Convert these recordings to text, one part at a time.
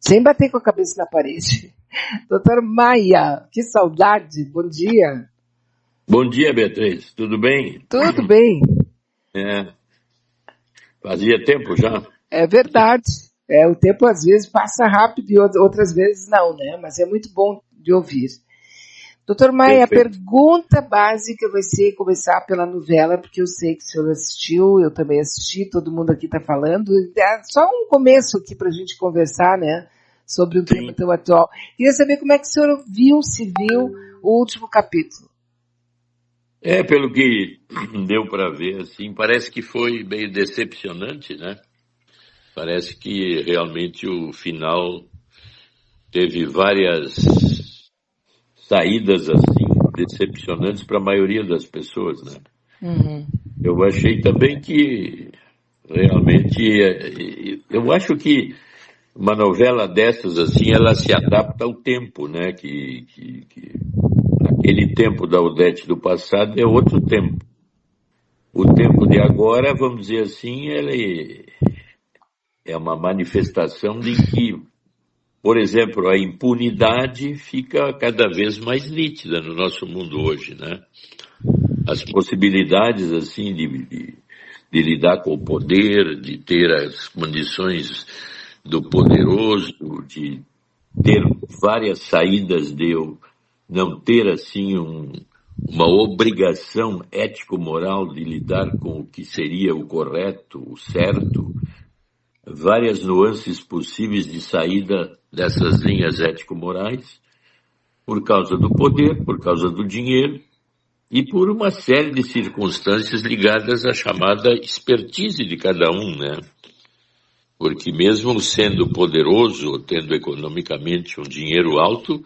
sem bater com a cabeça na parede. Doutor Maia, que saudade, bom dia. Bom dia, Beatriz, tudo bem? Tudo bem. Fazia tempo já. É verdade. O tempo às vezes passa rápido e outras vezes não, né? Mas é muito bom de ouvir. Doutor Maia, Perfeito. a pergunta básica vai ser começar pela novela, porque eu sei que o senhor assistiu, eu também assisti, todo mundo aqui está falando. É só um começo aqui para a gente conversar, né? Sobre um tema tão atual. Queria saber como é que o senhor viu o último capítulo. Pelo que deu para ver, assim, parece que foi meio decepcionante, né? Parece que realmente o final teve várias saídas, assim, decepcionantes para a maioria das pessoas, né? Uhum. Eu achei também que realmente, eu acho que uma novela dessas, assim, ela se adapta ao tempo, né? Que aquele tempo da Odete do passado é outro tempo. O tempo de agora, vamos dizer assim, ele é uma manifestação de que, por exemplo, a impunidade fica cada vez mais nítida no nosso mundo hoje, né? As possibilidades, assim, de lidar com o poder, de ter as condições do poderoso, de ter várias saídas de eu não ter, assim, uma obrigação ético-moral de lidar com o que seria o correto, o certo, várias nuances possíveis de saída dessas linhas ético-morais, por causa do poder, por causa do dinheiro e por uma série de circunstâncias ligadas à chamada expertise de cada um, né? Porque mesmo sendo poderoso, tendo economicamente um dinheiro alto,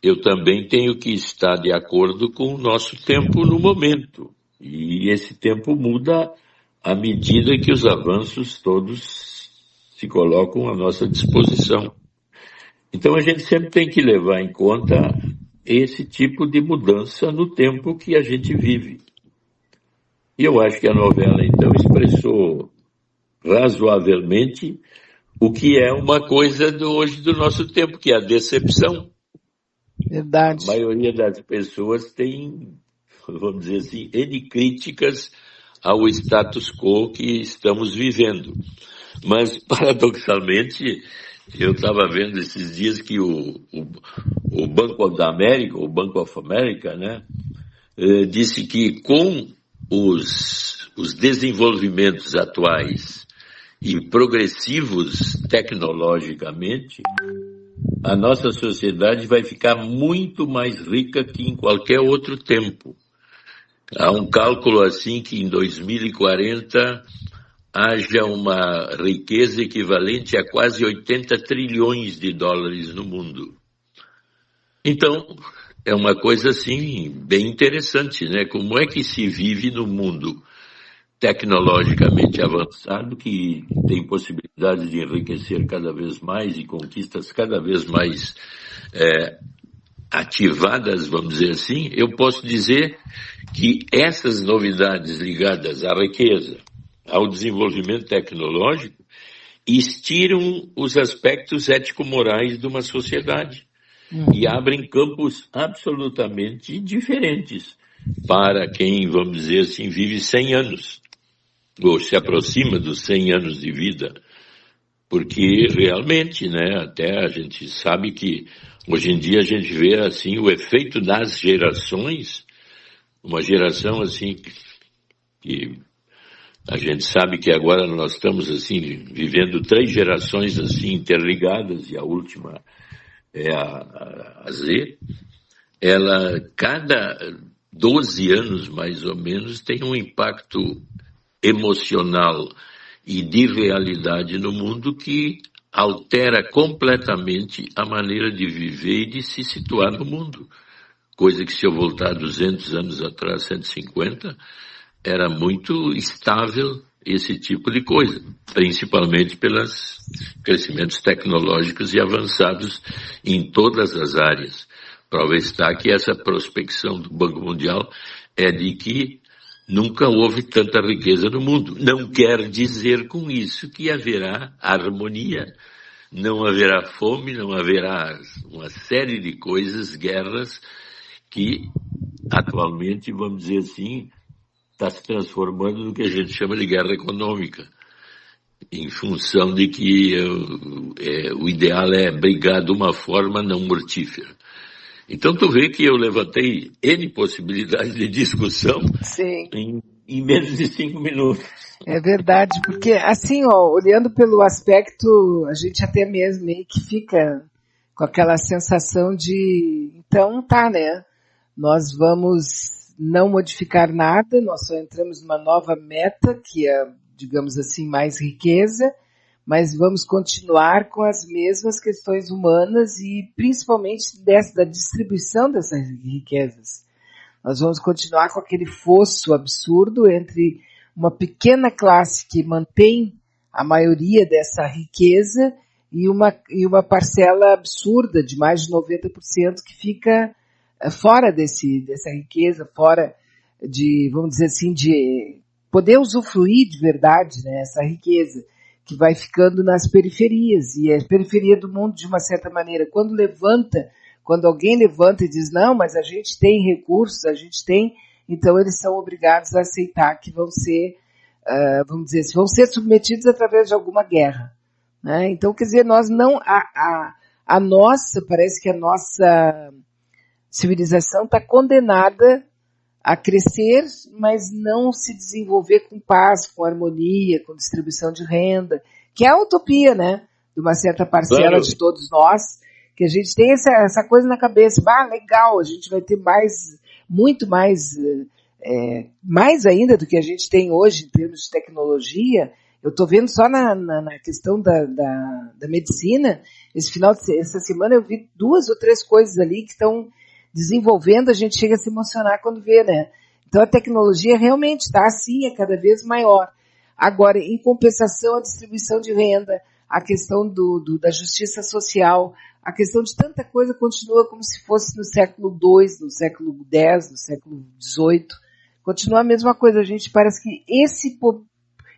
eu também tenho que estar de acordo com o nosso tempo no momento. E esse tempo muda à medida que os avanços todos se colocam à nossa disposição. Então a gente sempre tem que levar em conta esse tipo de mudança no tempo que a gente vive. E eu acho que a novela, então, expressou razoavelmente o que é uma coisa hoje do nosso tempo, que é a decepção. Verdade. A maioria das pessoas tem, vamos dizer assim, N críticas ao status quo que estamos vivendo. Mas, paradoxalmente, eu estava vendo esses dias que o Banco da América, o Bank of America, né, disse que com os desenvolvimentos atuais e progressivos tecnologicamente, a nossa sociedade vai ficar muito mais rica que em qualquer outro tempo. Há um cálculo assim que em 2040 haja uma riqueza equivalente a quase 80 trilhões de dólares no mundo. Então, é uma coisa assim bem interessante, né? Como é que se vive no mundo tecnologicamente avançado, que tem possibilidades de enriquecer cada vez mais e conquistas cada vez mais ativadas, vamos dizer assim. Eu posso dizer que essas novidades ligadas à riqueza, ao desenvolvimento tecnológico, estiram os aspectos ético-morais de uma sociedade e abrem campos absolutamente diferentes para quem, vamos dizer assim, vive 100 anos. Ou se aproxima dos 100 anos de vida, porque realmente, né, até a gente sabe que hoje em dia a gente vê assim o efeito das gerações, uma geração assim que a gente sabe que agora nós estamos assim vivendo 3 gerações assim interligadas e a última é a Z. Ela, cada 12 anos mais ou menos, tem um impacto emocional e de realidade no mundo que altera completamente a maneira de viver e de se situar no mundo. Coisa que, se eu voltar 200 anos atrás, 150, era muito estável esse tipo de coisa, principalmente pelos crescimentos tecnológicos e avançados em todas as áreas. Prova está que essa prospecção do Banco Mundial é de que nunca houve tanta riqueza no mundo. Não quer dizer com isso que haverá harmonia não haverá fome, não haverá uma série de coisas, guerras, que atualmente, vamos dizer assim, está se transformando no que a gente chama de guerra econômica, em função de que o ideal é brigar de uma forma não mortífera. Então tu vê que eu levantei N possibilidades de discussão em menos de 5 minutos. É verdade, porque assim, olhando pelo aspecto, a gente até mesmo meio que fica com aquela sensação de, então tá, né? Nós vamos não modificar nada, nós só entramos numa nova meta, que é, digamos assim, mais riqueza, mas vamos continuar com as mesmas questões humanas e principalmente da distribuição dessas riquezas. Nós vamos continuar com aquele fosso absurdo entre uma pequena classe que mantém a maioria dessa riqueza e uma parcela absurda de mais de 90% que fica fora dessa riqueza, fora de, vamos dizer assim, de poder usufruir de verdade, né, essa riqueza que vai ficando nas periferias, e a periferia do mundo, de uma certa maneira, quando alguém levanta e diz, não, mas a gente tem recursos, a gente tem, então eles são obrigados a aceitar que vão ser, vamos dizer assim, vão ser submetidos através de alguma guerra. Né? Então, quer dizer, nós não, parece que a nossa civilização está condenada a crescer, mas não se desenvolver com paz, com harmonia, com distribuição de renda, que é a utopia, né? De uma certa parcela de todos nós, que a gente tem essa coisa na cabeça, legal, a gente vai ter muito mais, mais ainda do que a gente tem hoje em termos de tecnologia. Eu estou vendo só na questão da medicina, essa semana eu vi 2 ou 3 coisas ali que estão desenvolvendo, a gente chega a se emocionar quando vê, né? Então a tecnologia realmente está assim, é cada vez maior. Agora, em compensação, a distribuição de renda, a questão da justiça social, a questão de tanta coisa continua como se fosse no século II, no século X, no século XVIII. Continua a mesma coisa. A gente parece que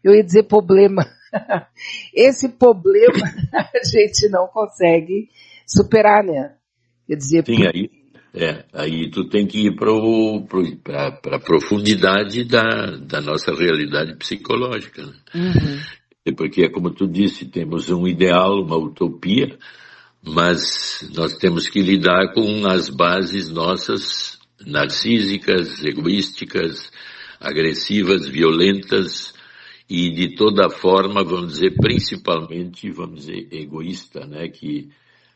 eu ia dizer problema, esse problema a gente não consegue superar, né? Quer dizer... Sim, aí tu tem que ir para a profundidade da nossa realidade psicológica. Né? Uhum. Porque, como tu disse, temos um ideal, uma utopia, mas nós temos que lidar com as bases nossas narcísicas, egoísticas, agressivas, violentas e de toda forma, vamos dizer, principalmente, egoísta, né? Que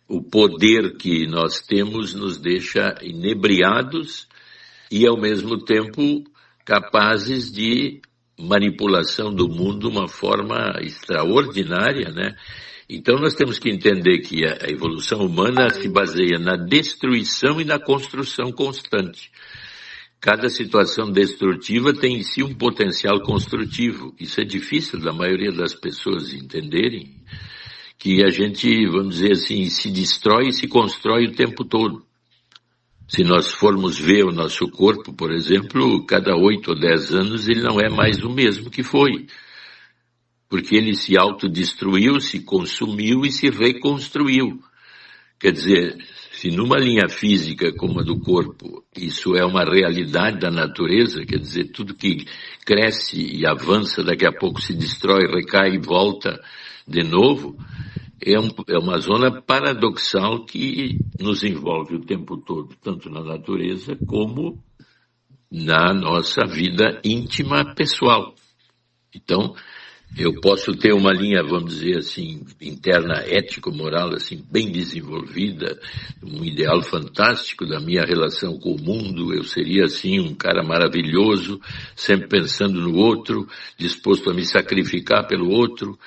o poder que nós temos nos deixa inebriados e, ao mesmo tempo, capazes de manipulação do mundo de uma forma extraordinária, né? Então nós temos que entender que a evolução humana se baseia na destruição e na construção constante. Cada situação destrutiva tem em si um potencial construtivo. Isso é difícil da maioria das pessoas entenderem, que a gente, vamos dizer assim, se destrói e se constrói o tempo todo. Se nós formos ver o nosso corpo, por exemplo, cada 8 ou 10 anos ele não é mais o mesmo que foi. Porque ele se autodestruiu, se consumiu e se reconstruiu. Quer dizer, se numa linha física como a do corpo, isso é uma realidade da natureza, quer dizer, tudo que cresce e avança, daqui a pouco se destrói, recai e volta de novo, é uma zona paradoxal que nos envolve o tempo todo, tanto na natureza como na nossa vida íntima pessoal. Então, eu posso ter uma linha, vamos dizer assim, interna ético-moral, assim, bem desenvolvida, um ideal fantástico da minha relação com o mundo. Eu seria, assim, um cara maravilhoso, sempre pensando no outro, disposto a me sacrificar pelo outro.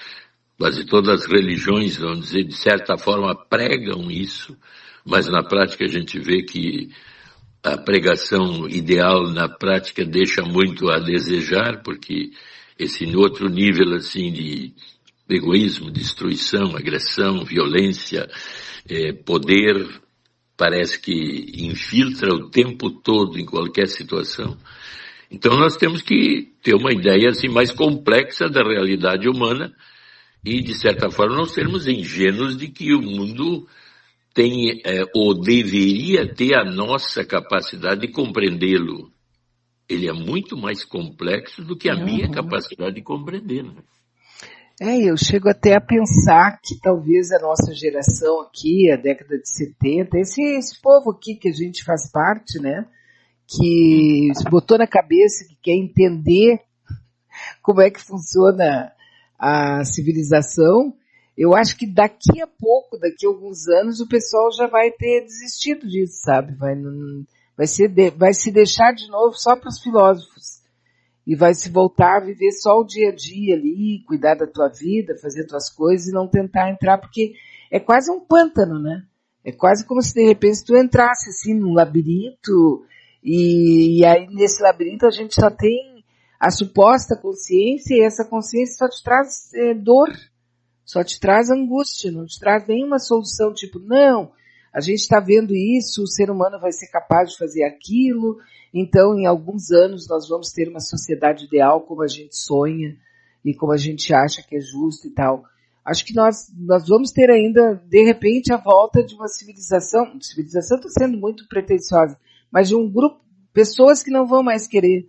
Quase todas as religiões, vamos dizer, de certa forma pregam isso, mas na prática a gente vê que a pregação ideal na prática deixa muito a desejar, porque esse outro nível assim de egoísmo, destruição, agressão, violência, poder, parece que infiltra o tempo todo em qualquer situação. Então nós temos que ter uma ideia assim mais complexa da realidade humana, e, de certa forma, não sermos ingênuos de que o mundo tem, ou deveria ter a nossa capacidade de compreendê-lo. Ele é muito mais complexo do que a minha capacidade de compreender, né? Eu chego até a pensar que talvez a nossa geração aqui, a década de 70, esse povo aqui que a gente faz parte, né, que se botou na cabeça que quer entender como é que funciona a civilização, eu acho que daqui a pouco, daqui a alguns anos, o pessoal já vai ter desistido disso, sabe? Vai se deixar de novo só para os filósofos. E vai se voltar a viver só o dia a dia ali, cuidar da tua vida, fazer tuas coisas e não tentar entrar, porque é quase um pântano, né? É quase como se de repente tu entrasse assim num labirinto e aí nesse labirinto a gente só tem a suposta consciência e essa consciência só te traz dor, só te traz angústia, não te traz nenhuma solução, tipo, não, a gente está vendo isso, o ser humano vai ser capaz de fazer aquilo, então em alguns anos nós vamos ter uma sociedade ideal como a gente sonha e como a gente acha que é justo e tal. Acho que nós vamos ter ainda, de repente, a volta de uma civilização está sendo muito pretensiosa, mas de um grupo, pessoas que não vão mais querer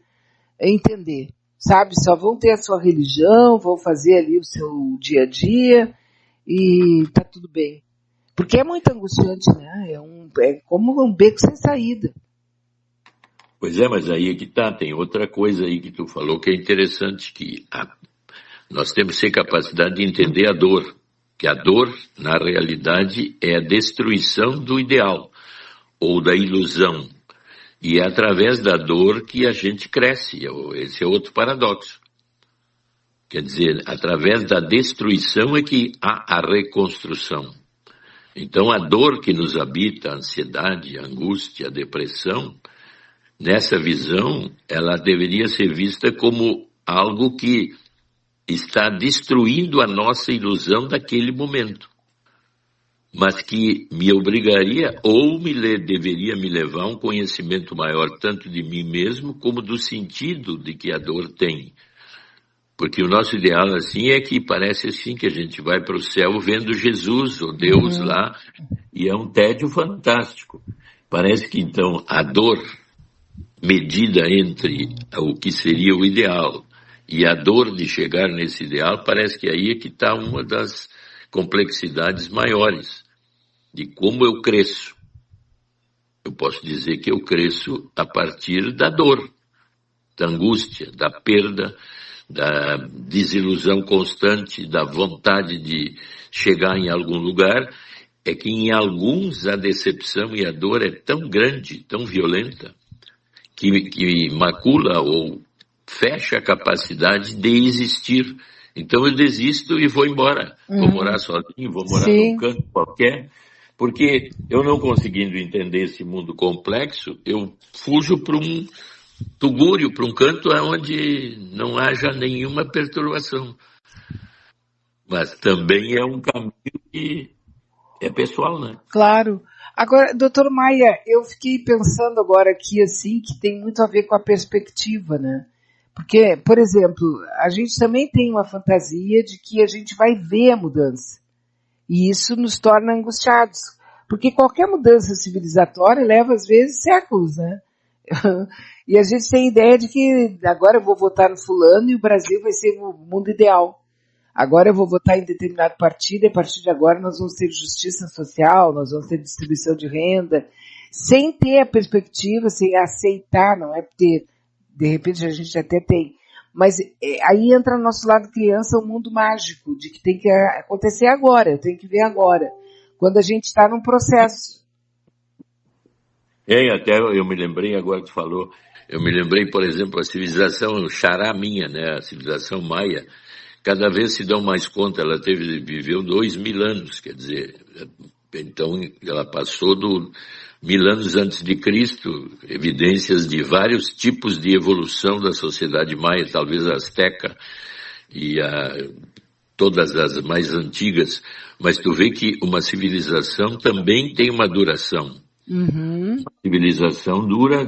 entender, sabe? Só vão ter a sua religião, vão fazer ali o seu dia a dia e tá tudo bem. Porque é muito angustiante, né? É como um beco sem saída. Pois é, mas aí é que tá, tem outra coisa aí que tu falou que é interessante, que nós temos que ter capacidade de entender a dor, que a dor, na realidade, é a destruição do ideal, ou da ilusão, e é através da dor que a gente cresce, esse é outro paradoxo. Quer dizer, através da destruição é que há a reconstrução. Então a dor que nos habita, a ansiedade, a angústia, a depressão, nessa visão, ela deveria ser vista como algo que está destruindo a nossa ilusão daquele momento, mas que me obrigaria ou deveria me levar a um conhecimento maior tanto de mim mesmo como do sentido de que a dor tem. Porque o nosso ideal assim é que parece assim que a gente vai para o céu vendo Jesus ou Deus lá, e é um tédio fantástico. Parece que então a dor medida entre o que seria o ideal e a dor de chegar nesse ideal, parece que aí é que está uma das complexidades maiores de como eu cresço. Eu posso dizer que eu cresço a partir da dor, da angústia, da perda, da desilusão constante, da vontade de chegar em algum lugar. É que em alguns a decepção e a dor é tão grande, tão violenta, que macula ou fecha a capacidade de existir. Então eu desisto e vou embora. Vou morar sozinho, vou morar num canto qualquer, porque eu não conseguindo entender esse mundo complexo, eu fujo para um tugúrio, para um canto onde não haja nenhuma perturbação. Mas também é um caminho que é pessoal, né? Claro. Agora, doutor Maia, eu fiquei pensando agora aqui, assim, que tem muito a ver com a perspectiva, né? Porque, por exemplo, a gente também tem uma fantasia de que a gente vai ver a mudança. E isso nos torna angustiados. Porque qualquer mudança civilizatória leva, às vezes, séculos, né? E a gente tem a ideia de que agora eu vou votar no fulano e o Brasil vai ser o mundo ideal. Agora eu vou votar em determinado partido e a partir de agora nós vamos ter justiça social, nós vamos ter distribuição de renda, sem ter a perspectiva, sem aceitar, não é ter, de repente a gente até tem, mas aí entra no nosso lado criança o mundo mágico, de que tem que acontecer agora, eu tenho que ver agora, quando a gente está num processo. Até eu me lembrei, agora que tu falou, eu me lembrei, por exemplo, a civilização xará minha, né, a civilização maia, cada vez se dão mais conta, ela viveu 2000 anos, quer dizer, então ela passou do 1000 anos antes de Cristo, evidências de vários tipos de evolução da sociedade maia, talvez a asteca e todas as mais antigas, mas tu vê que uma civilização também tem uma duração. Uma civilização dura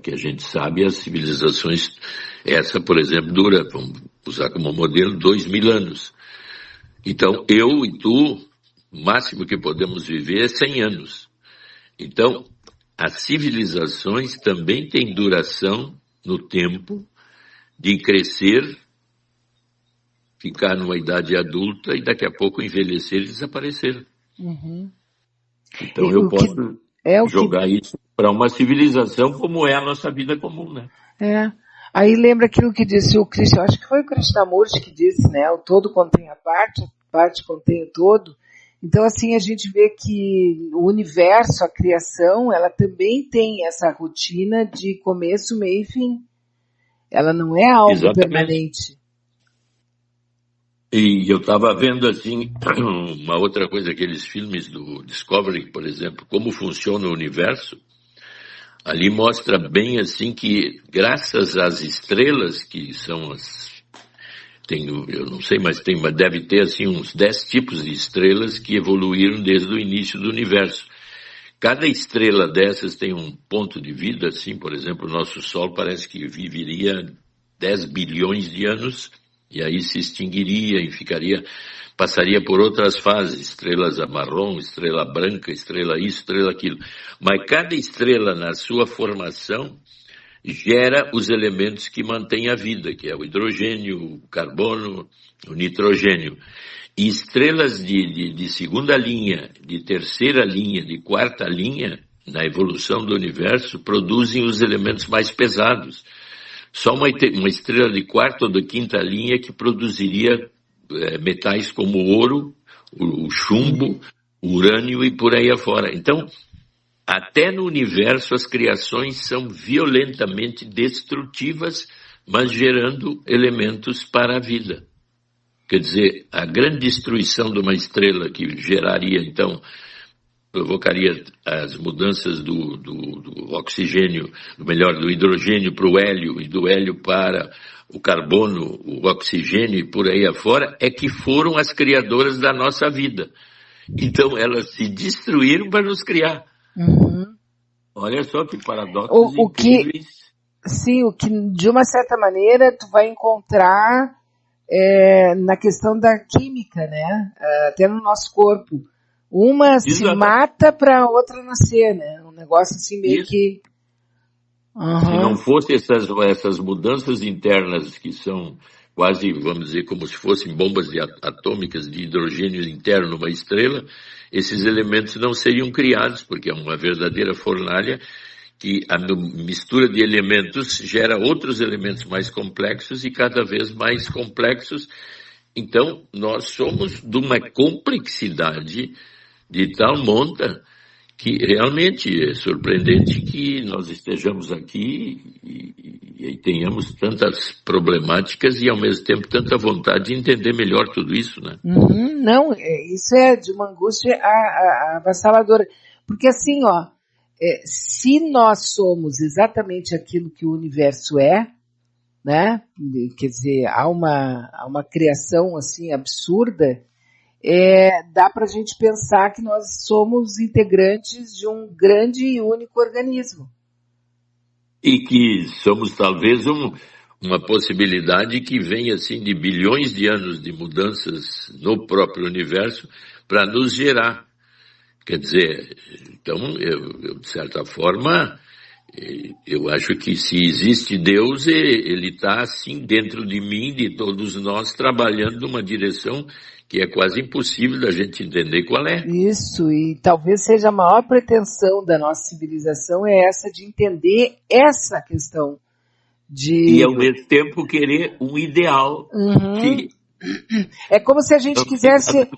que a gente sabe, as civilizações, essa, por exemplo, dura, vamos usar como modelo, 2000 anos. Então, eu e tu, o máximo que podemos viver é 100 anos. Então, as civilizações também têm duração no tempo de crescer, ficar numa idade adulta e daqui a pouco envelhecer e desaparecer. Uhum. Então eu posso jogar isso para uma civilização como é a nossa vida comum, né? Aí lembra aquilo que disse o Krishna, acho que foi o Krishnamurti que disse, né? O todo contém a parte contém o todo. Então assim a gente vê que o universo, a criação, ela também tem essa rotina de começo, meio e fim. Ela não é algo permanente. E eu estava vendo, assim, uma outra coisa, aqueles filmes do Discovery, por exemplo, como funciona o universo. Ali mostra bem, assim, que graças às estrelas, que são eu não sei, mas deve ter, assim, uns 10 tipos de estrelas que evoluíram desde o início do universo. Cada estrela dessas tem um ponto de vida, assim, por exemplo, o nosso Sol parece que viveria 10 bilhões de anos, e aí se extinguiria e passaria por outras fases, estrelas marrom, estrela branca, estrela isso, estrela aquilo. Mas cada estrela na sua formação gera os elementos que mantêm a vida, que é o hidrogênio, o carbono, o nitrogênio. E estrelas de segunda linha, de terceira linha, de quarta linha, na evolução do universo, produzem os elementos mais pesados. Só uma estrela de quarta ou de quinta linha que produziria metais como o ouro, o chumbo, o urânio e por aí afora. Então, até no universo as criações são violentamente destrutivas, mas gerando elementos para a vida. Quer dizer, a grande destruição de uma estrela que geraria, então, provocaria as mudanças do oxigênio, do hidrogênio para o hélio e do hélio para o carbono, o oxigênio e por aí afora, é que foram as criadoras da nossa vida. Então elas se destruíram para nos criar. Uhum. Olha só que paradoxos incríveis. Sim, o que de uma certa maneira tu vai encontrar na questão da química, né? Até no nosso corpo. Uma se mata para a outra nascer, né? Um negócio assim meio que... Uhum. Se não fossem essas mudanças internas que são quase, vamos dizer, como se fossem bombas atômicas de hidrogênio interno numa estrela, esses elementos não seriam criados, porque é uma verdadeira fornalha que a mistura de elementos gera outros elementos mais complexos e cada vez mais complexos. Então, nós somos de uma complexidade de tal monta que realmente é surpreendente que nós estejamos aqui e tenhamos tantas problemáticas e ao mesmo tempo tanta vontade de entender melhor tudo isso, né? Uhum, não, isso é de uma angústia avassaladora. Porque assim, se nós somos exatamente aquilo que o universo é, né? Quer dizer, há uma criação assim absurda, dá para a gente pensar que nós somos integrantes de um grande e único organismo. E que somos talvez uma possibilidade que vem assim de bilhões de anos de mudanças no próprio universo para nos gerar. Quer dizer, então, eu de certa forma, eu acho que se existe Deus, ele está assim dentro de mim, de todos nós, trabalhando numa direção que é quase impossível da gente entender qual é. Isso, e talvez seja a maior pretensão da nossa civilização essa de entender essa questão. E ao mesmo tempo querer um ideal. Uhum. Que... É como se a gente quisesse...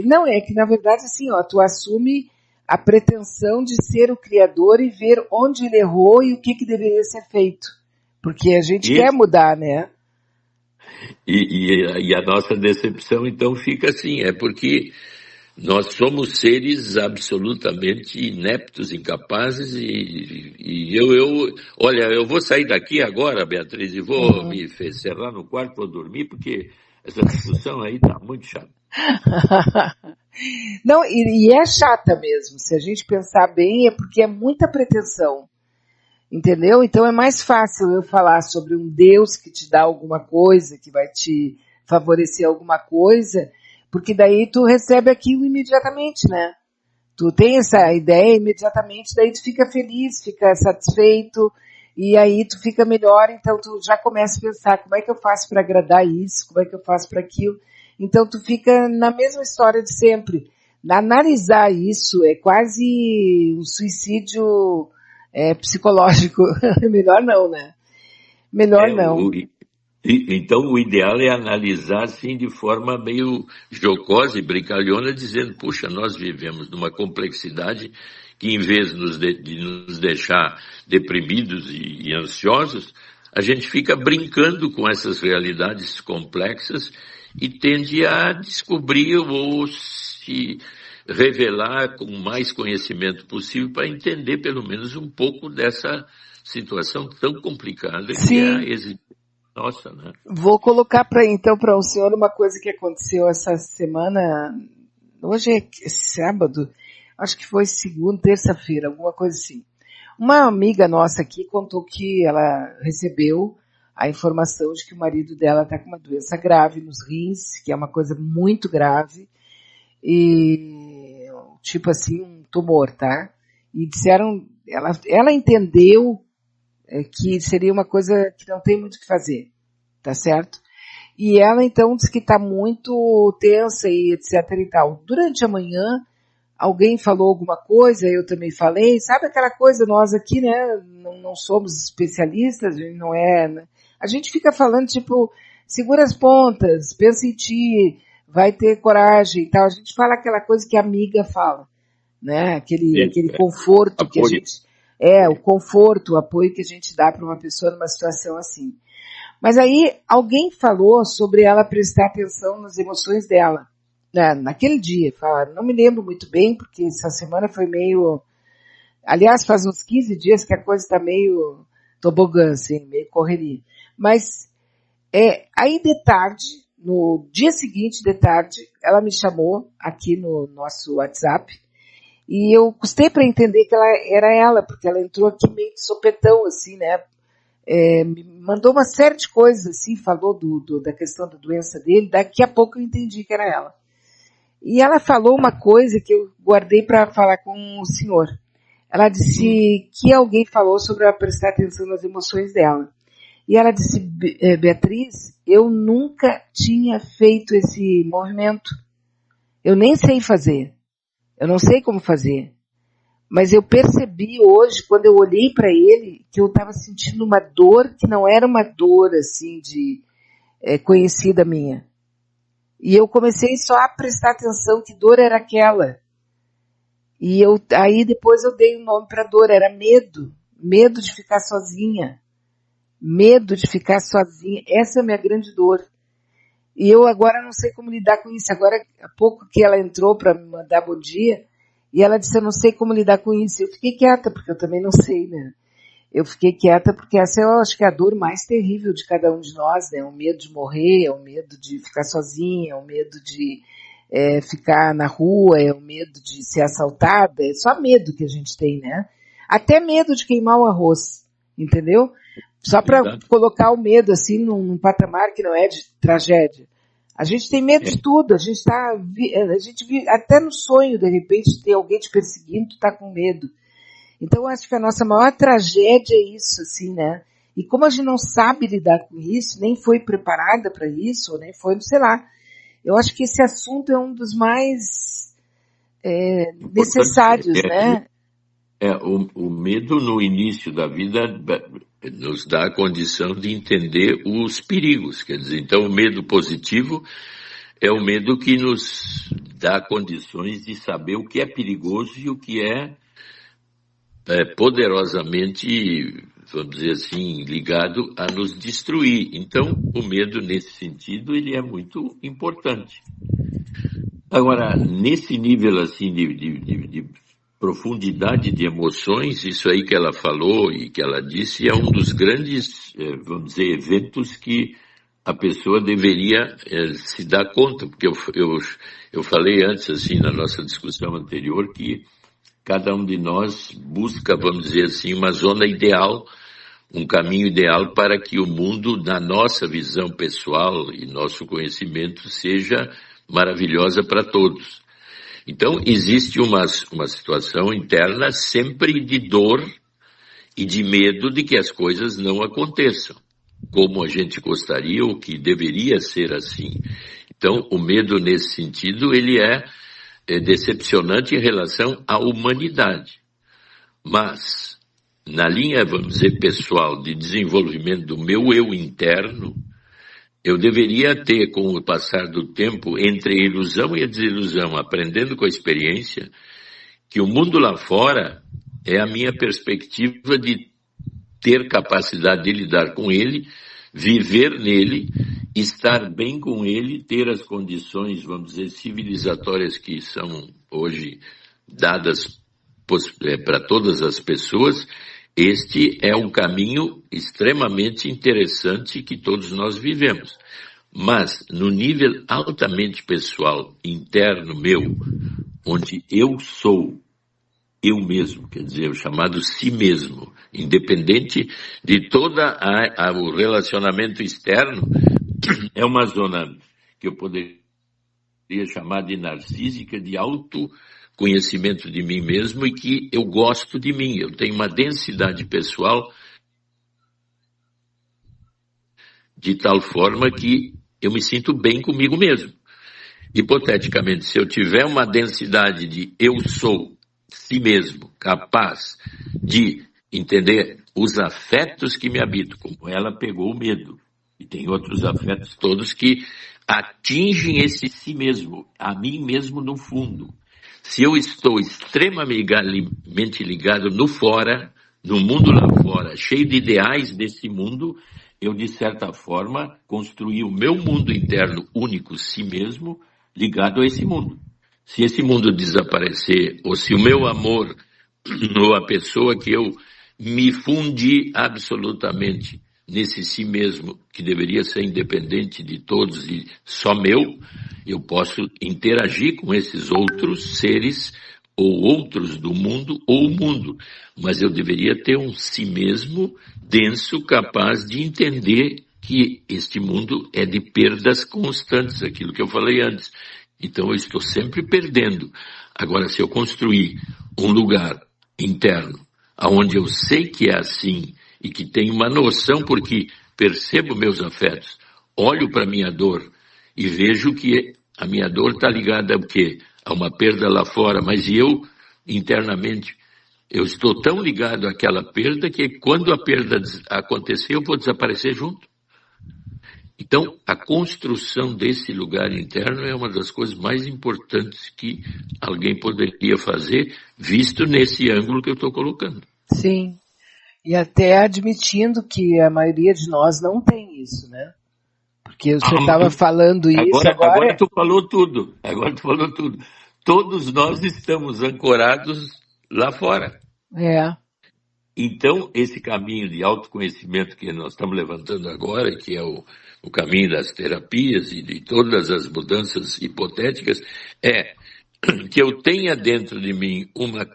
Não, é que na verdade assim, tu assume a pretensão de ser o criador e ver onde ele errou e o que deveria ser feito. Porque a gente quer mudar, né? E a nossa decepção então fica assim, porque nós somos seres absolutamente ineptos, incapazes olha, eu vou sair daqui agora, Beatriz, e vou me encerrar no quarto, vou dormir, porque essa discussão aí tá muito chata. Não, e é chata mesmo, se a gente pensar bem, é porque é muita pretensão. Entendeu? Então é mais fácil eu falar sobre um Deus que te dá alguma coisa, que vai te favorecer alguma coisa, Porque daí tu recebe aquilo imediatamente, né? Tu tem essa ideia imediatamente, daí tu fica feliz, fica satisfeito, e aí tu fica melhor, então tu já começa a pensar como é que eu faço para agradar isso, como é que eu faço para aquilo. Então tu fica na mesma história de sempre. Analisar isso é quase um suicídio psicológico. Melhor não, né? Melhor não. Então o ideal é analisar assim de forma meio jocosa e brincalhona, dizendo, puxa, nós vivemos numa complexidade que em vez de nos deixar deprimidos e ansiosos, a gente fica brincando com essas realidades complexas e tende a descobrir ou se revelar com mais conhecimento possível para entender pelo menos um pouco dessa situação tão complicada que é a existência nossa, né? Vou colocar então para o senhor uma coisa que aconteceu essa semana. Hoje é sábado, acho que foi segunda, terça-feira, alguma coisa assim. Uma amiga nossa aqui contou que ela recebeu a informação de que o marido dela está com uma doença grave nos rins, que é uma coisa muito grave, e tipo assim, um tumor, tá? E disseram, ela entendeu que seria uma coisa que não tem muito o que fazer, tá certo? E ela então disse que está muito tensa e etc e tal. Durante a manhã, alguém falou alguma coisa, eu também falei, sabe aquela coisa, nós aqui, né, não somos especialistas, a gente não é, né? A gente fica falando tipo, segura as pontas, pensa em ti, vai ter coragem e tal. A gente fala aquela coisa que a amiga fala, né? Aquele conforto que a gente... o conforto, o apoio que a gente dá para uma pessoa numa situação assim. Mas aí alguém falou sobre ela prestar atenção nas emoções dela, né, naquele dia. Não me lembro muito bem, porque essa semana foi meio... Aliás, faz uns 15 dias que a coisa está meio tobogã, assim, meio correria. Mas aí de tarde, no dia seguinte de tarde, ela me chamou aqui no nosso WhatsApp, e eu custei para entender que era ela, porque ela entrou aqui meio de sopetão, assim, né? Me mandou uma série de coisas, assim, falou da questão da doença dele, daqui a pouco eu entendi que era ela. E ela falou uma coisa que eu guardei para falar com o senhor. Ela disse que alguém falou sobre ela prestar atenção nas emoções dela. E ela disse, Beatriz, eu nunca tinha feito esse movimento. Eu nem sei fazer. Eu não sei como fazer, mas eu percebi hoje, quando eu olhei para ele, que eu estava sentindo uma dor que não era uma dor assim conhecida minha. E eu comecei só a prestar atenção que dor era aquela. E aí depois eu dei um nome para a dor, era medo de ficar sozinha. Medo de ficar sozinha, essa é a minha grande dor. E eu agora não sei como lidar com isso. Agora, há pouco que ela entrou para me mandar bom dia, e ela disse, eu não sei como lidar com isso. Eu fiquei quieta, porque eu também não sei, né? Eu fiquei quieta porque essa eu acho que é a dor mais terrível de cada um de nós, né? O medo de morrer, é o medo de ficar sozinha, é o medo de ficar na rua, é o medo de ser assaltada, é só medo que a gente tem, né? Até medo de queimar o arroz, entendeu? Só para colocar o medo assim num patamar que não é de tragédia. A gente tem medo de tudo, a gente até no sonho, de repente, ter alguém te perseguindo, tu tá com medo. Então eu acho que a nossa maior tragédia é isso, assim, né? E como a gente não sabe lidar com isso, nem foi preparada para isso, ou nem foi, sei lá. Eu acho que esse assunto é um dos mais necessários, né? O medo no início da vida nos dá a condição de entender os perigos. Quer dizer, então o medo positivo é o medo que nos dá condições de saber o que é perigoso e o que é poderosamente, vamos dizer assim, ligado a nos destruir. Então, o medo nesse sentido, ele é muito importante. Agora, nesse nível assim de profundidade de emoções, isso aí que ela falou e que ela disse é um dos grandes, vamos dizer, eventos que a pessoa deveria se dar conta, porque eu falei antes, assim, na nossa discussão anterior, que cada um de nós busca, vamos dizer assim, uma zona ideal, um caminho ideal para que o mundo, na nossa visão pessoal e nosso conhecimento, seja maravilhosa para todos. Então, existe uma situação interna sempre de dor e de medo de que as coisas não aconteçam como a gente gostaria ou que deveria ser assim. Então, o medo nesse sentido, ele é decepcionante em relação à humanidade. Mas, na linha, vamos dizer, pessoal, de desenvolvimento do meu eu interno, eu deveria ter, com o passar do tempo, entre a ilusão e a desilusão, aprendendo com a experiência, que o mundo lá fora é a minha perspectiva de ter capacidade de lidar com ele, viver nele, estar bem com ele, ter as condições, vamos dizer, civilizatórias que são hoje dadas para todas as pessoas. Este é um caminho extremamente interessante que todos nós vivemos. Mas, no nível altamente pessoal, interno meu, onde eu sou eu mesmo, quer dizer, o chamado si mesmo, independente de todo o relacionamento externo, é uma zona que eu poderia chamar de narcísica, de autoconhecimento de mim mesmo e que eu gosto de mim. Eu tenho uma densidade pessoal de tal forma que eu me sinto bem comigo mesmo. Hipoteticamente, se eu tiver uma densidade de eu sou si mesmo, capaz de entender os afetos que me habitam, como ela pegou o medo, e tem outros afetos todos que atingem esse si mesmo, a mim mesmo no fundo. Se eu estou extremamente ligado no fora, no mundo lá fora, cheio de ideais desse mundo, eu de certa forma construí o meu mundo interno único, si mesmo, ligado a esse mundo. Se esse mundo desaparecer, ou se o meu amor, ou a pessoa que eu me fundi absolutamente nesse si mesmo, que deveria ser independente de todos e só meu, eu posso interagir com esses outros seres, ou outros do mundo, ou o mundo. Mas eu deveria ter um si mesmo denso, capaz de entender que este mundo é de perdas constantes, aquilo que eu falei antes. Então eu estou sempre perdendo. Agora, se eu construir um lugar interno, onde eu sei que é assim, e que tenho uma noção, porque percebo meus afetos, olho para a minha dor e vejo que a minha dor está ligada a quê? A uma perda lá fora, mas eu, internamente, eu estou tão ligado àquela perda que quando a perda acontecer, eu vou desaparecer junto. Então, a construção desse lugar interno é uma das coisas mais importantes que alguém poderia fazer, visto nesse ângulo que eu estou colocando. Sim. E até admitindo que a maioria de nós não tem isso, né? Porque você estava falando isso agora tu falou tudo. Agora tu falou tudo. Todos nós estamos ancorados lá fora. É. Então, esse caminho de autoconhecimento que nós estamos levantando agora, que é o caminho das terapias e de todas as mudanças hipotéticas, é que eu tenha dentro de mim uma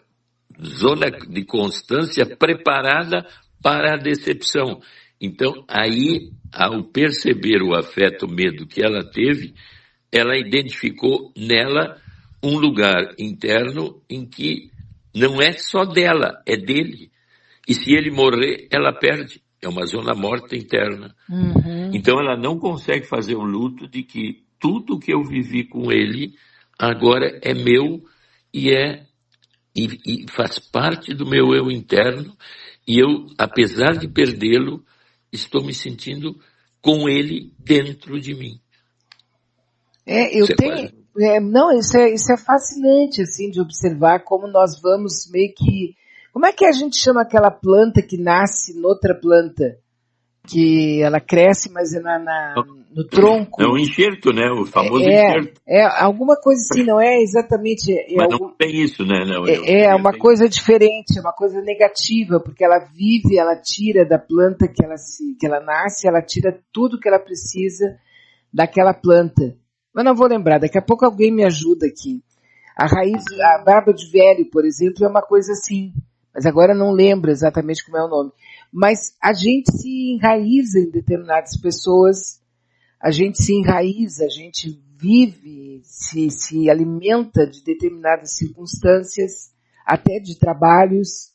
zona de constância preparada para a decepção. Então, aí, ao perceber o afeto, o medo que ela teve, ela identificou nela um lugar interno em que não é só dela, é dele. E se ele morrer, ela perde. É uma zona morta interna. Uhum. Então ela não consegue fazer o luto de que tudo que eu vivi com ele agora é meu e faz parte do meu eu interno. E eu, apesar de perdê-lo, estou me sentindo com ele dentro de mim. Isso é fascinante, assim, de observar como nós vamos meio que... Como é que a gente chama aquela planta que nasce noutra planta? Que ela cresce, mas é no tronco. É um enxerto, né? O famoso enxerto. É alguma coisa assim, não é exatamente... Mas não tem isso, né? Não, uma coisa diferente, é uma coisa negativa, porque ela vive, ela tira da planta que ela nasce, ela tira tudo que ela precisa daquela planta. Mas não vou lembrar, daqui a pouco alguém me ajuda aqui. A raiz, a barba de velho, por exemplo, é uma coisa assim, mas agora não lembro exatamente como é o nome. Mas a gente se enraiza em determinadas pessoas, a gente se enraiza, a gente vive, se alimenta de determinadas circunstâncias, até de trabalhos,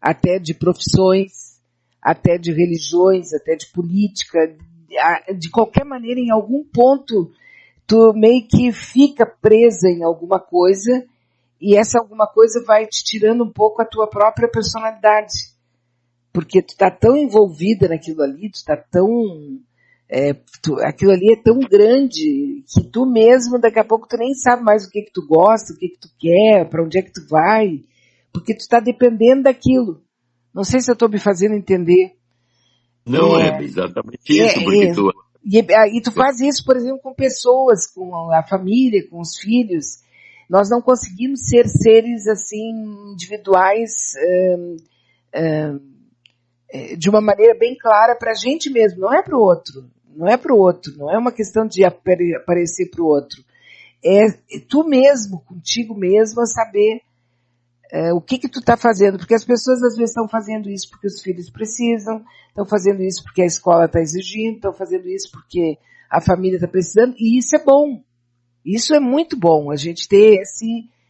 até de profissões, até de religiões, até de política, de qualquer maneira, em algum ponto, tu meio que fica presa em alguma coisa, e essa alguma coisa vai te tirando um pouco a tua própria personalidade. Porque tu tá tão envolvida naquilo ali, tu tá tão... aquilo ali é tão grande que tu mesmo, daqui a pouco, tu nem sabe mais o que tu gosta, o que tu quer, para onde é que tu vai, porque tu tá dependendo daquilo. Não sei se eu estou me fazendo entender. Não é exatamente isso, porque tu... E tu faz isso, por exemplo, com pessoas, com a família, com os filhos. Nós não conseguimos ser seres assim individuais de uma maneira bem clara para a gente mesmo, não é para o outro. Não é para o outro, não é uma questão de aparecer para o outro. É tu mesmo, contigo mesmo, a saber o que tu está fazendo. Porque as pessoas às vezes estão fazendo isso porque os filhos precisam, estão fazendo isso porque a escola está exigindo, estão fazendo isso porque a família está precisando, e isso é bom. Isso é muito bom, a gente ter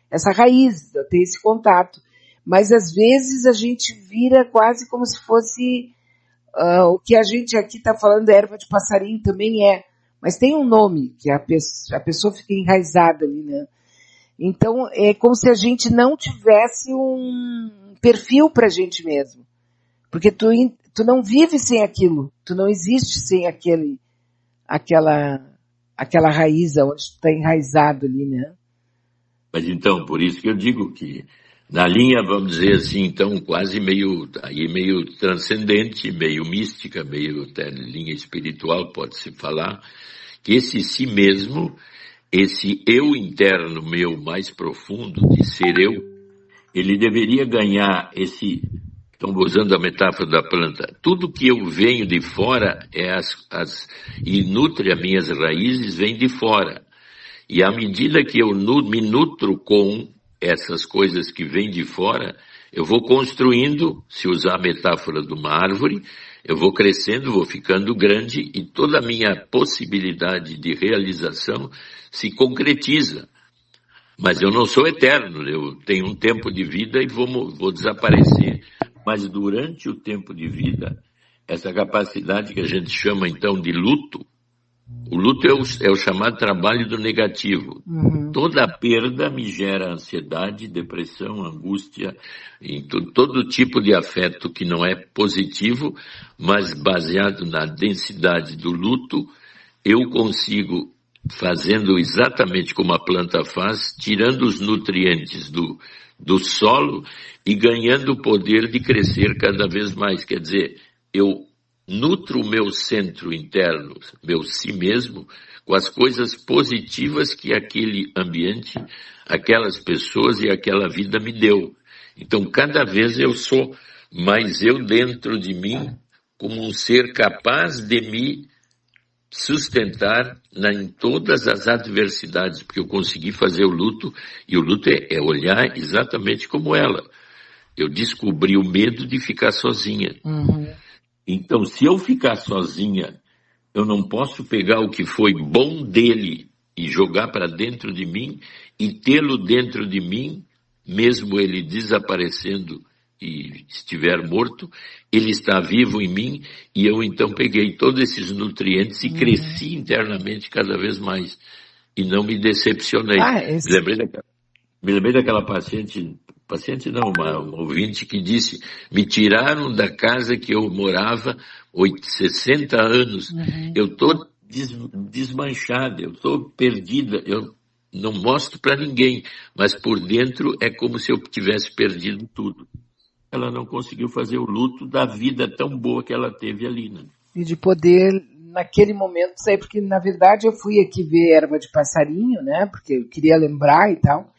essa raiz, ter esse contato. Mas às vezes a gente vira quase como se fosse o que a gente aqui está falando, erva de passarinho também é. Mas tem um nome, que a pessoa fica enraizada ali, né? Então é como se a gente não tivesse um perfil para a gente mesmo. Porque tu não vive sem aquilo, tu não existe sem aquela raiz onde tu está enraizado ali, né? Mas então, por isso que eu digo que na linha, vamos dizer assim, então, quase meio transcendente, meio mística, meio até linha espiritual, pode-se falar, que esse si mesmo, esse eu interno meu mais profundo, de ser eu, ele deveria ganhar estão usando a metáfora da planta, tudo que eu venho de fora e nutre as minhas raízes vem de fora. E à medida que eu me nutro com essas coisas que vêm de fora, eu vou construindo, se usar a metáfora de uma árvore, eu vou crescendo, vou ficando grande e toda a minha possibilidade de realização se concretiza. Mas eu não sou eterno, eu tenho um tempo de vida e vou desaparecer. Mas durante o tempo de vida, essa capacidade que a gente chama então de luto, o luto é o chamado trabalho do negativo. Uhum. Toda perda me gera ansiedade, depressão, angústia, em todo tipo de afeto que não é positivo, mas baseado na densidade do luto, eu consigo, fazendo exatamente como a planta faz, tirando os nutrientes do solo e ganhando o poder de crescer cada vez mais. Quer dizer, eu nutro o meu centro interno, meu si mesmo, com as coisas positivas que aquele ambiente, aquelas pessoas e aquela vida me deu. Então, cada vez eu sou mais eu dentro de mim, como um ser capaz de me sustentar em todas as adversidades, porque eu consegui fazer o luto, e o luto é olhar exatamente como ela. Eu descobri o medo de ficar sozinha. Uhum. Então, se eu ficar sozinha, eu não posso pegar o que foi bom dele e jogar para dentro de mim e tê-lo dentro de mim, mesmo ele desaparecendo e estiver morto, ele está vivo em mim e eu então peguei todos esses nutrientes e cresci internamente cada vez mais e não me decepcionei. Me lembrei daquela paciente não, uma ouvinte que disse, me tiraram da casa que eu morava 60 anos, eu estou desmanchada, eu estou perdida, eu não mostro para ninguém, mas por dentro é como se eu tivesse perdido tudo. Ela não conseguiu fazer o luto da vida tão boa que ela teve ali, né? E de poder, naquele momento, sair, porque na verdade eu fui aqui ver erva de passarinho, né, porque eu queria lembrar e tal.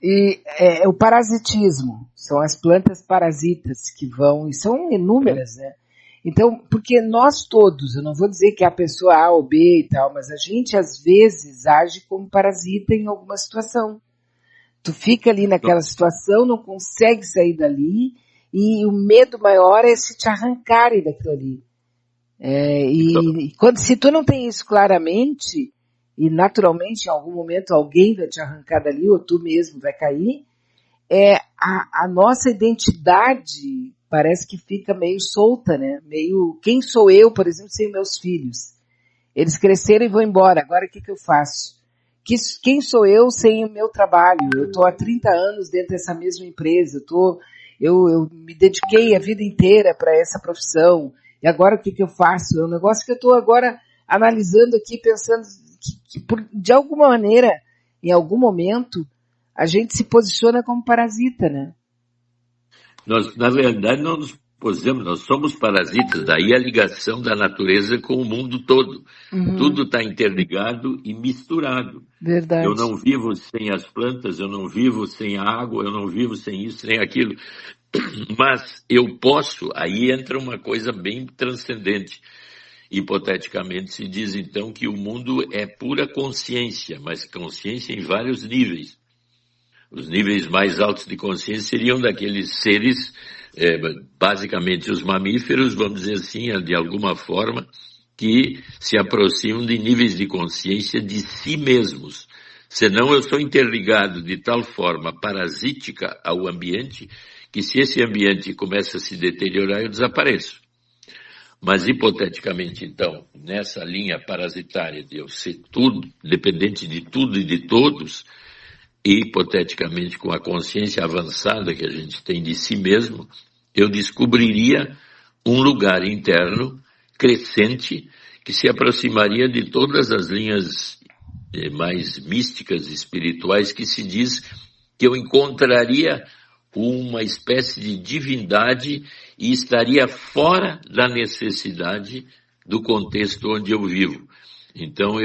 E o parasitismo, são as plantas parasitas que vão, e são inúmeras, né? Então, porque nós todos, eu não vou dizer que é a pessoa A ou B e tal, mas a gente às vezes age como parasita em alguma situação. Tu fica ali naquela situação, não consegue sair dali, e o medo maior é se te arrancarem daquilo ali. Se tu não tem isso claramente, e naturalmente em algum momento alguém vai te arrancar dali, ou tu mesmo vai cair, a nossa identidade parece que fica meio solta, né? Meio, quem sou eu, por exemplo, sem meus filhos? Eles cresceram e vão embora, agora o que eu faço? Quem sou eu sem o meu trabalho? Eu estou há 30 anos dentro dessa mesma empresa, eu me dediquei a vida inteira para essa profissão, e agora o que eu faço? É um negócio que eu estou agora analisando aqui, pensando que de alguma maneira, em algum momento, a gente se posiciona como parasita, né? Nós, na verdade, não nos posemos, nós somos parasitas, daí a ligação da natureza com o mundo todo. Uhum. Tudo está interligado e misturado. Verdade. Eu não vivo sem as plantas, eu não vivo sem a água, eu não vivo sem isso, sem aquilo. Mas eu posso, aí entra uma coisa bem transcendente. Hipoteticamente se diz então que o mundo é pura consciência, mas consciência em vários níveis. Os níveis mais altos de consciência seriam daqueles seres, basicamente os mamíferos, vamos dizer assim, de alguma forma, que se aproximam de níveis de consciência de si mesmos. Senão eu sou interligado de tal forma parasítica ao ambiente, que se esse ambiente começa a se deteriorar, eu desapareço. Mas hipoteticamente, então, nessa linha parasitária de eu ser tudo, dependente de tudo e de todos, e hipoteticamente com a consciência avançada que a gente tem de si mesmo, eu descobriria um lugar interno crescente que se aproximaria de todas as linhas mais místicas, espirituais, que se diz que eu encontraria uma espécie de divindade e estaria fora da necessidade do contexto onde eu vivo. Então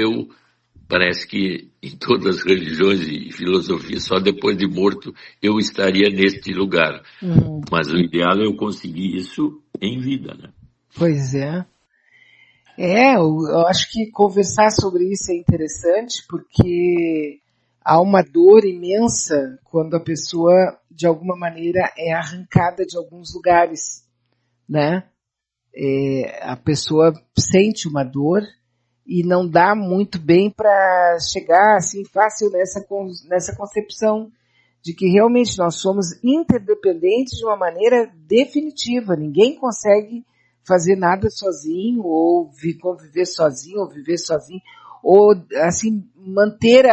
parece que em todas as religiões e filosofias, só depois de morto eu estaria neste lugar. Mas o ideal é eu conseguir isso em vida, né? Pois é. Eu acho que conversar sobre isso é interessante porque há uma dor imensa quando a pessoa, de alguma maneira, é arrancada de alguns lugares, né? A pessoa sente uma dor e não dá muito bem para chegar assim fácil nessa concepção de que realmente nós somos interdependentes de uma maneira definitiva. Ninguém consegue fazer nada sozinho, ou conviver sozinho, ou viver sozinho, ou assim manter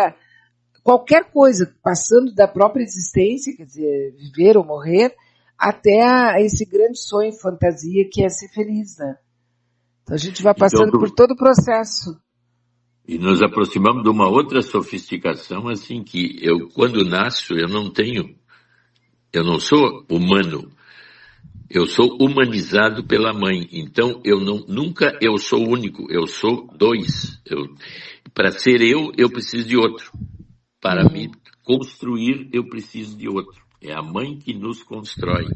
qualquer coisa, passando da própria existência, quer dizer, viver ou morrer, até esse grande sonho, fantasia, que é ser feliz, né? Então a gente vai passando por todo o processo. E nos aproximamos de uma outra sofisticação, assim, que quando nasço, eu não sou humano, eu sou humanizado pela mãe. Então nunca eu sou único, eu sou dois. Para ser eu preciso de outro. Para me construir, eu preciso de outro. É a mãe que nos constrói.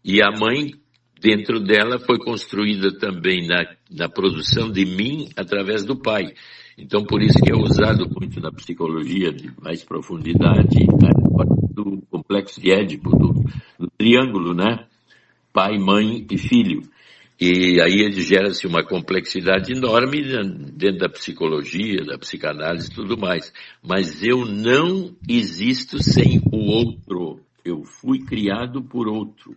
E a mãe, dentro dela, foi construída também na produção de mim através do pai. Então, por isso que é usado muito na psicologia de mais profundidade, do complexo de Édipo, do triângulo, né? Pai, mãe e filho. E aí gera-se uma complexidade enorme dentro da psicologia, da psicanálise e tudo mais. Mas eu não existo sem o outro. Eu fui criado por outro.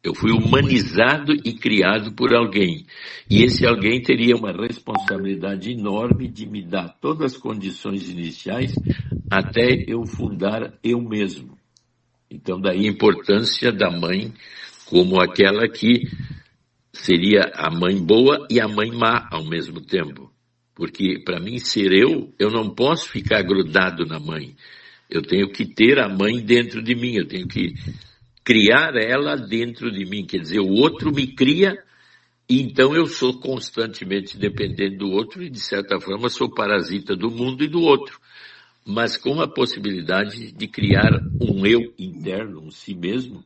Eu fui humanizado e criado por alguém. E esse alguém teria uma responsabilidade enorme de me dar todas as condições iniciais até eu fundar eu mesmo. Então daí a importância da mãe como aquela que seria a mãe boa e a mãe má ao mesmo tempo. Porque para mim ser eu não posso ficar grudado na mãe. Eu tenho que ter a mãe dentro de mim, eu tenho que criar ela dentro de mim. Quer dizer, o outro me cria, e então eu sou constantemente dependente do outro e, de certa forma, sou parasita do mundo e do outro. Mas com a possibilidade de criar um eu interno, um si mesmo,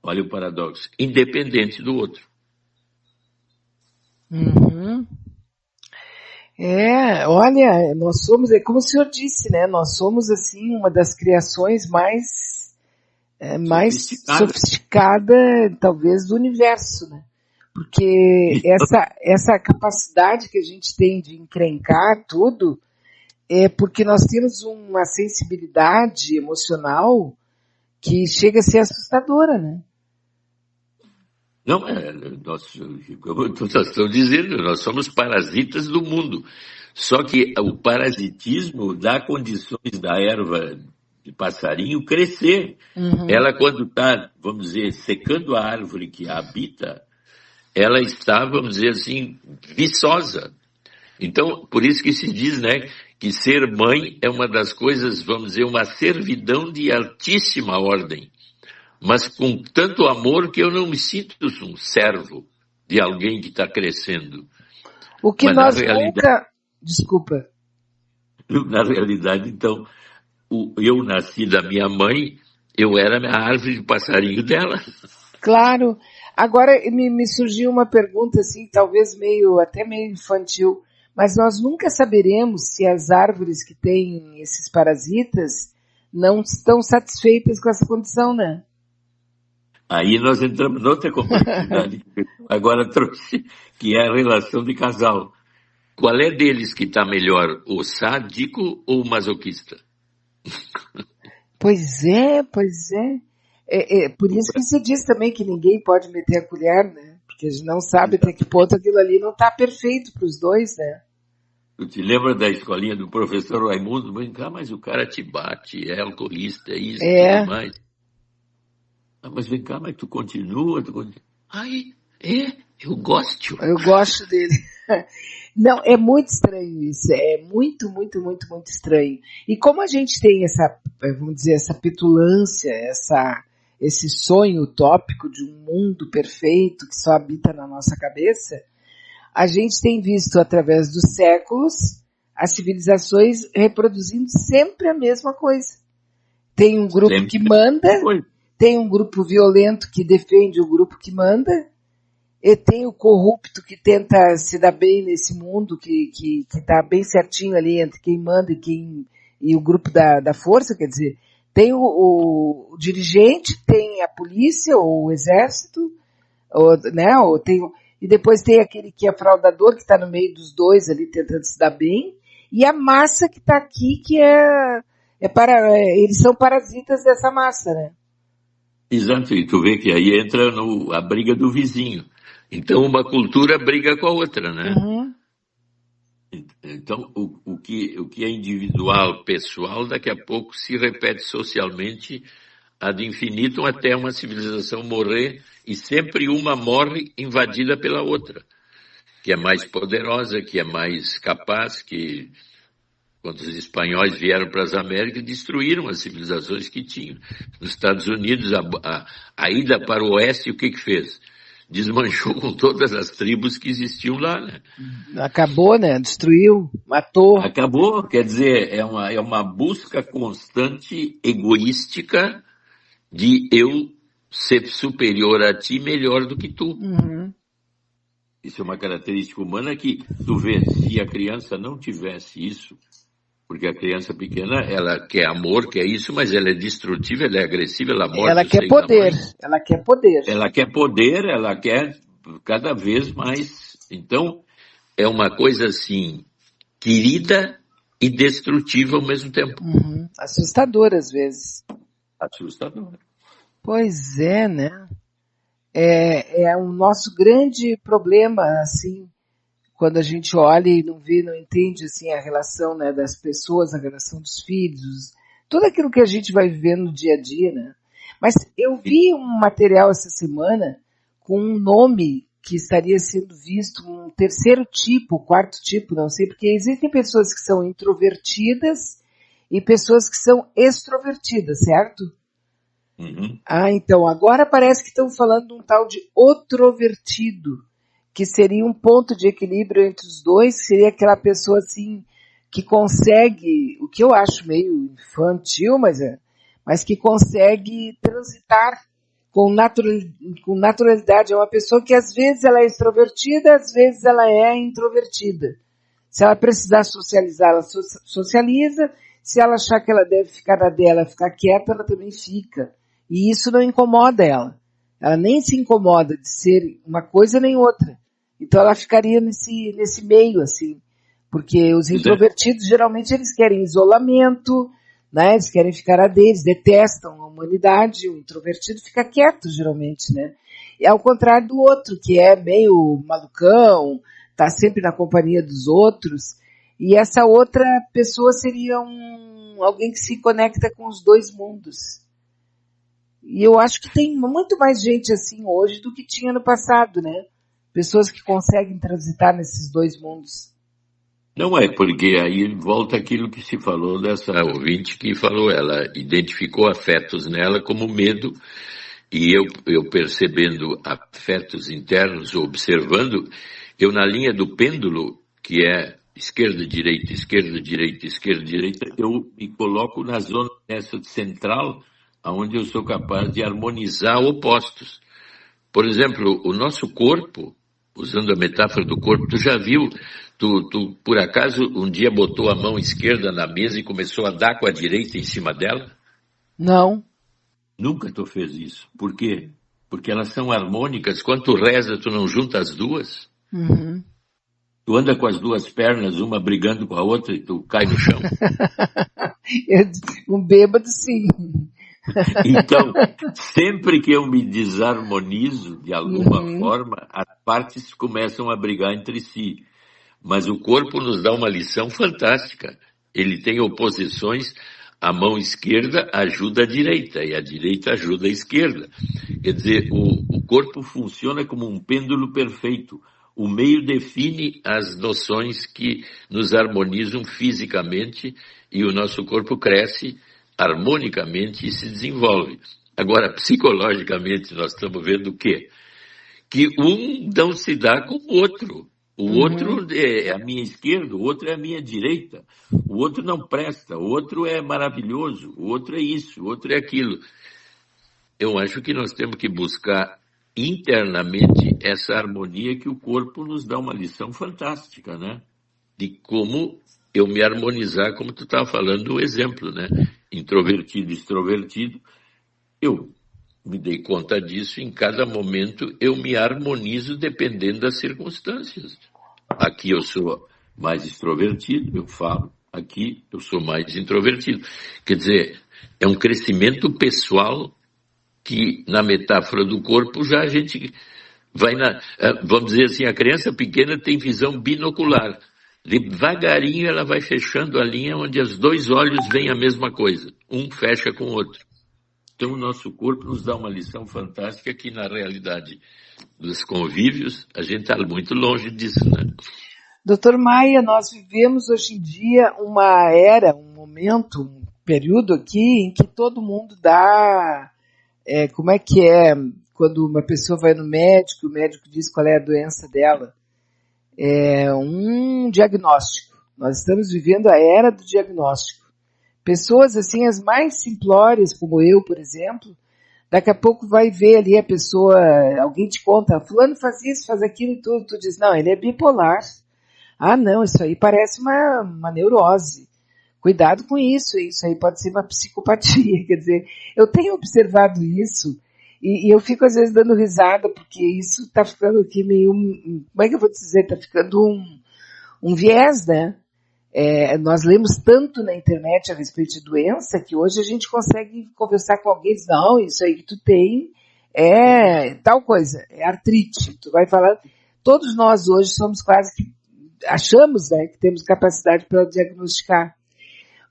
olha o paradoxo, independente do outro. Olha, nós somos, como o senhor disse, né? Nós somos, assim, uma das criações mais sofisticada, talvez, do universo, né? Porque essa capacidade que a gente tem de encrencar tudo é porque nós temos uma sensibilidade emocional que chega a ser assustadora, né? Não, como tu estás dizendo, nós somos parasitas do mundo. Só que o parasitismo dá condições da erva de passarinho crescer. Uhum. Ela, quando está, vamos dizer, secando a árvore que a habita, ela está, vamos dizer assim, viçosa. Então, por isso que se diz, né, que ser mãe é uma das coisas, vamos dizer, uma servidão de altíssima ordem. Mas com tanto amor que eu não me sinto um servo de alguém que está crescendo. O que mas nós nunca... Desculpa. Na realidade, então, eu nasci da minha mãe, eu era a árvore de passarinho dela. Claro. Agora me surgiu uma pergunta assim, talvez até meio infantil, mas nós nunca saberemos se as árvores que têm esses parasitas não estão satisfeitas com essa condição, né? Aí nós entramos noutra complexidade que agora trouxe, que é a relação de casal. Qual é deles que está melhor, o sádico ou o masoquista? Pois é. Por isso que se diz também que ninguém pode meter a colher, né? Porque a gente não sabe até que ponto aquilo ali não está perfeito para os dois, né? Tu te lembra da escolinha do professor Raimundo? Mas o cara te bate, é alcoolista, é isso, tudo mais. Mas vem cá, mas tu continua. Eu gosto. Eu gosto dele. Não, é muito estranho isso, é muito, muito, muito, muito estranho. E como a gente tem essa, vamos dizer, essa petulância, esse sonho utópico de um mundo perfeito que só habita na nossa cabeça, a gente tem visto através dos séculos as civilizações reproduzindo sempre a mesma coisa. Tem um grupo que manda, tem um grupo violento que defende o grupo que manda, e tem o corrupto que tenta se dar bem nesse mundo, que está bem certinho ali entre quem manda e o grupo da força, quer dizer, tem o dirigente, tem a polícia ou o exército, e depois tem aquele que é fraudador, que está no meio dos dois ali tentando se dar bem, e a massa que está aqui, que eles são parasitas dessa massa, né? Exato, e tu vê que aí entra a briga do vizinho. Então uma cultura briga com a outra, né? Uhum. Então o que é individual, pessoal, daqui a pouco se repete socialmente ad infinitum até uma civilização morrer, e sempre uma morre invadida pela outra, que é mais poderosa, que é mais capaz, que quando os espanhóis vieram para as Américas, destruíram as civilizações que tinham. Nos Estados Unidos, a ida para o oeste, o que fez? Desmanchou com todas as tribos que existiam lá, né? Acabou, né? Destruiu, matou. Acabou, quer dizer, é uma busca constante, egoística, de eu ser superior a ti, melhor do que tu. Uhum. Isso é uma característica humana que, tu vê, se a criança não tivesse isso, porque a criança pequena, ela quer amor, quer isso, mas ela é destrutiva, ela é agressiva, ela morde. Ela quer poder, ela quer poder. Ela quer poder, ela quer cada vez mais. Então, é uma coisa assim, querida e destrutiva ao mesmo tempo. Uhum. Assustadora às vezes. Assustadora. Pois é, né? É o nosso grande problema, assim, quando a gente olha e não vê, não entende, assim, a relação, né, das pessoas, a relação dos filhos, tudo aquilo que a gente vai vivendo no dia a dia, né? Mas eu vi um material essa semana com um nome que estaria sendo visto, um terceiro tipo, quarto tipo, não sei, porque existem pessoas que são introvertidas e pessoas que são extrovertidas, certo? Uhum. Então, agora parece que estão falando de um tal de outrovertido, que seria um ponto de equilíbrio entre os dois, que seria aquela pessoa assim, que consegue, o que eu acho meio infantil, mas que consegue transitar com naturalidade. É uma pessoa que às vezes ela é extrovertida, às vezes ela é introvertida. Se ela precisar socializar, ela socializa. Se ela achar que ela deve ficar na dela, ficar quieta, ela também fica. E isso não incomoda ela. Ela nem se incomoda de ser uma coisa nem outra. Então ela ficaria nesse meio, assim. Porque os introvertidos, geralmente, eles querem isolamento, né? Eles querem ficar a deles, detestam a humanidade. O introvertido fica quieto, geralmente, né? E ao contrário do outro, que é meio malucão, tá sempre na companhia dos outros. E essa outra pessoa seria alguém que se conecta com os dois mundos. E eu acho que tem muito mais gente assim hoje do que tinha no passado, né? Pessoas que conseguem transitar nesses dois mundos. Não é, porque aí volta aquilo que se falou dessa ouvinte que falou, ela identificou afetos nela como medo, e eu percebendo afetos internos, observando, eu na linha do pêndulo, que é esquerda, direita, esquerda, direita, esquerda, direita, eu me coloco na zona essa central, onde eu sou capaz de harmonizar opostos. Por exemplo, o nosso corpo, usando a metáfora do corpo, tu já viu, tu por acaso um dia botou a mão esquerda na mesa e começou a dar com a direita em cima dela? Não. Nunca tu fez isso. Por quê? Porque elas são harmônicas. Quando tu reza, tu não junta as duas? Uhum. Tu anda com as duas pernas, uma brigando com a outra e tu cai no chão. Um bêbado, sim. Então, sempre que eu me desarmonizo de alguma forma, as partes começam a brigar entre si. Mas o corpo nos dá uma lição fantástica. Ele tem oposições, a mão esquerda ajuda a direita e a direita ajuda a esquerda. Quer dizer, o corpo funciona como um pêndulo perfeito. O meio define as noções que nos harmonizam fisicamente e o nosso corpo cresce harmonicamente e se desenvolve. Agora, psicologicamente, nós estamos vendo o quê? Que um não se dá com o outro. O outro é a minha esquerda, o outro é a minha direita. O outro não presta, o outro é maravilhoso, o outro é isso, o outro é aquilo. Eu acho que nós temos que buscar internamente essa harmonia que o corpo nos dá uma lição fantástica, né? De como eu me harmonizar, como tu estava falando, o exemplo, né? Introvertido, extrovertido. Eu me dei conta disso, em cada momento eu me harmonizo dependendo das circunstâncias. Aqui eu sou mais extrovertido, eu falo. Aqui eu sou mais introvertido. Quer dizer, é um crescimento pessoal que, na metáfora do corpo, já a gente vai vamos dizer assim, a criança pequena tem visão binocular. Devagarinho ela vai fechando a linha onde os dois olhos veem a mesma coisa. Um fecha com o outro. Então o nosso corpo nos dá uma lição fantástica que na realidade dos convívios a gente está muito longe disso, né? Doutor Maia, nós vivemos hoje em dia uma era, um momento, um período aqui em que todo mundo dá, como é que é, quando uma pessoa vai no médico, o médico diz qual é a doença dela, um diagnóstico. Nós estamos vivendo a era do diagnóstico. Pessoas assim, as mais simplórias, como eu, por exemplo, daqui a pouco vai ver ali a pessoa, alguém te conta, fulano faz isso, faz aquilo e tudo, tu diz, não, ele é bipolar. Ah, não, isso aí parece uma neurose. Cuidado com isso aí pode ser uma psicopatia. Quer dizer, eu tenho observado isso e eu fico às vezes dando risada, porque isso está ficando aqui meio, como é que eu vou dizer, está ficando um viés, né? Nós lemos tanto na internet a respeito de doença que hoje a gente consegue conversar com alguém e dizer, não, isso aí que tu tem é tal coisa, é artrite. Tu vai falar, todos nós hoje somos quase que, achamos, né, que temos capacidade para diagnosticar.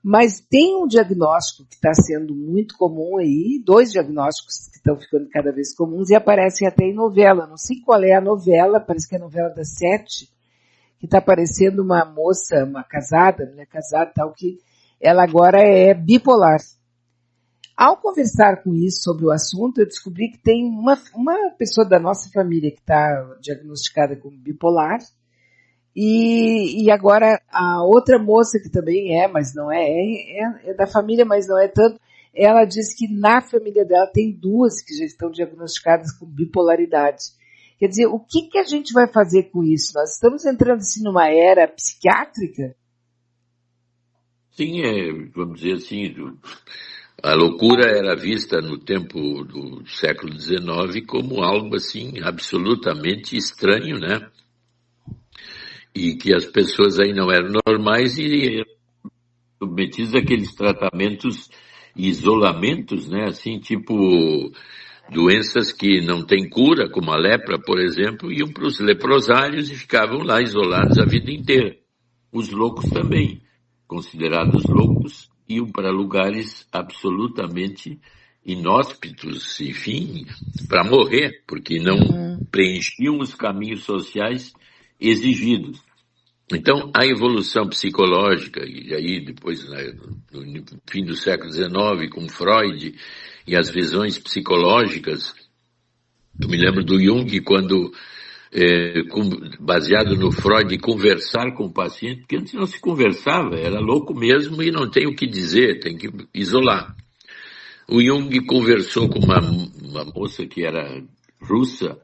Mas tem um diagnóstico que está sendo muito comum aí, 2 diagnósticos que estão ficando cada vez comuns e aparecem até em novela. Não sei qual é a novela, parece que é a novela das 7, que está aparecendo uma moça, uma casada, mulher casada tal, que ela agora é bipolar. Ao conversar com isso sobre o assunto, eu descobri que tem uma pessoa da nossa família que está diagnosticada como bipolar, e agora a outra moça que também mas não é da família, mas não é tanto, ela disse que na família dela tem 2 que já estão diagnosticadas com bipolaridade. Quer dizer, o que a gente vai fazer com isso? Nós estamos entrando assim numa era psiquiátrica? Sim, vamos dizer assim, A loucura era vista no tempo do século XIX como algo assim absolutamente estranho, né? E que as pessoas aí não eram normais e submetidas àqueles tratamentos e isolamentos, né? Assim, tipo doenças que não têm cura, como a lepra, por exemplo, iam para os leprosários e ficavam lá isolados a vida inteira. Os loucos também, considerados loucos, iam para lugares absolutamente inóspitos, enfim, para morrer, porque não preenchiam os caminhos sociais exigidos. Então, a evolução psicológica, e aí depois, no fim do século XIX, com Freud e as visões psicológicas, eu me lembro do Jung quando, baseado no Freud, conversar com o paciente, porque antes não se conversava, era louco mesmo e não tem o que dizer, tem que isolar. O Jung conversou com uma moça que era russa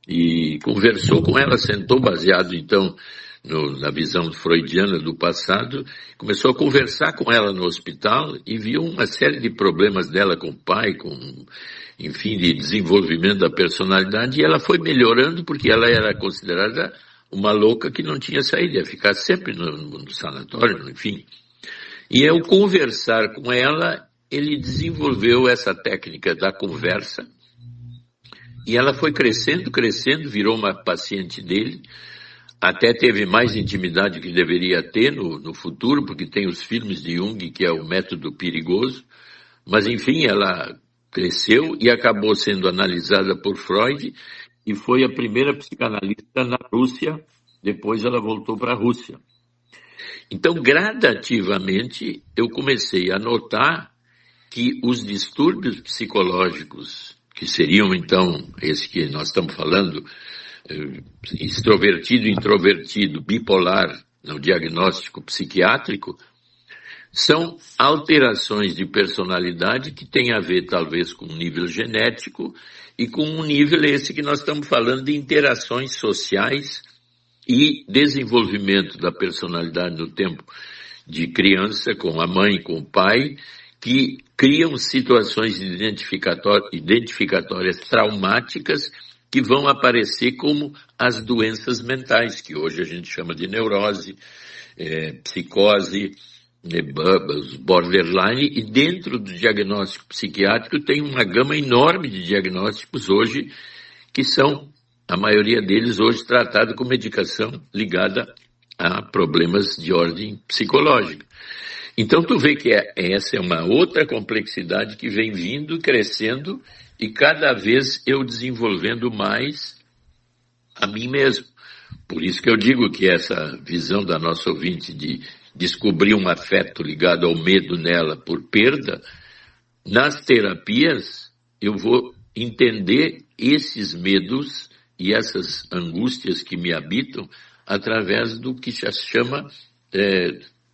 e conversou com ela, sentou baseado então na visão freudiana do passado, começou a conversar com ela no hospital e viu uma série de problemas dela com o pai, enfim, de desenvolvimento da personalidade, e ela foi melhorando porque ela era considerada uma louca que não tinha saída, ia ficar sempre no sanatório, enfim. E ao conversar com ela, ele desenvolveu essa técnica da conversa, e ela foi crescendo, virou uma paciente dele, até teve mais intimidade que deveria ter no futuro, porque tem os filmes de Jung, que é o método perigoso, mas enfim, ela cresceu e acabou sendo analisada por Freud, e foi a primeira psicanalista na Rússia, depois ela voltou para a Rússia. Então, gradativamente, eu comecei a notar que os distúrbios psicológicos, que seriam então, esse que nós estamos falando, extrovertido, introvertido, bipolar, no diagnóstico psiquiátrico, são alterações de personalidade que têm a ver talvez com um nível genético e com um nível esse que nós estamos falando de interações sociais e desenvolvimento da personalidade no tempo de criança, com a mãe, com o pai, que criam situações identificatórias traumáticas que vão aparecer como as doenças mentais, que hoje a gente chama de neurose, psicose, os borderline, e dentro do diagnóstico psiquiátrico tem uma gama enorme de diagnósticos hoje, que são, a maioria deles hoje, tratados com medicação ligada a problemas de ordem psicológica. Então tu vê que essa é uma outra complexidade que vem vindo, crescendo, e cada vez eu desenvolvendo mais a mim mesmo. Por isso que eu digo que essa visão da nossa ouvinte de descobrir um afeto ligado ao medo nela por perda, nas terapias eu vou entender esses medos e essas angústias que me habitam através do que se chama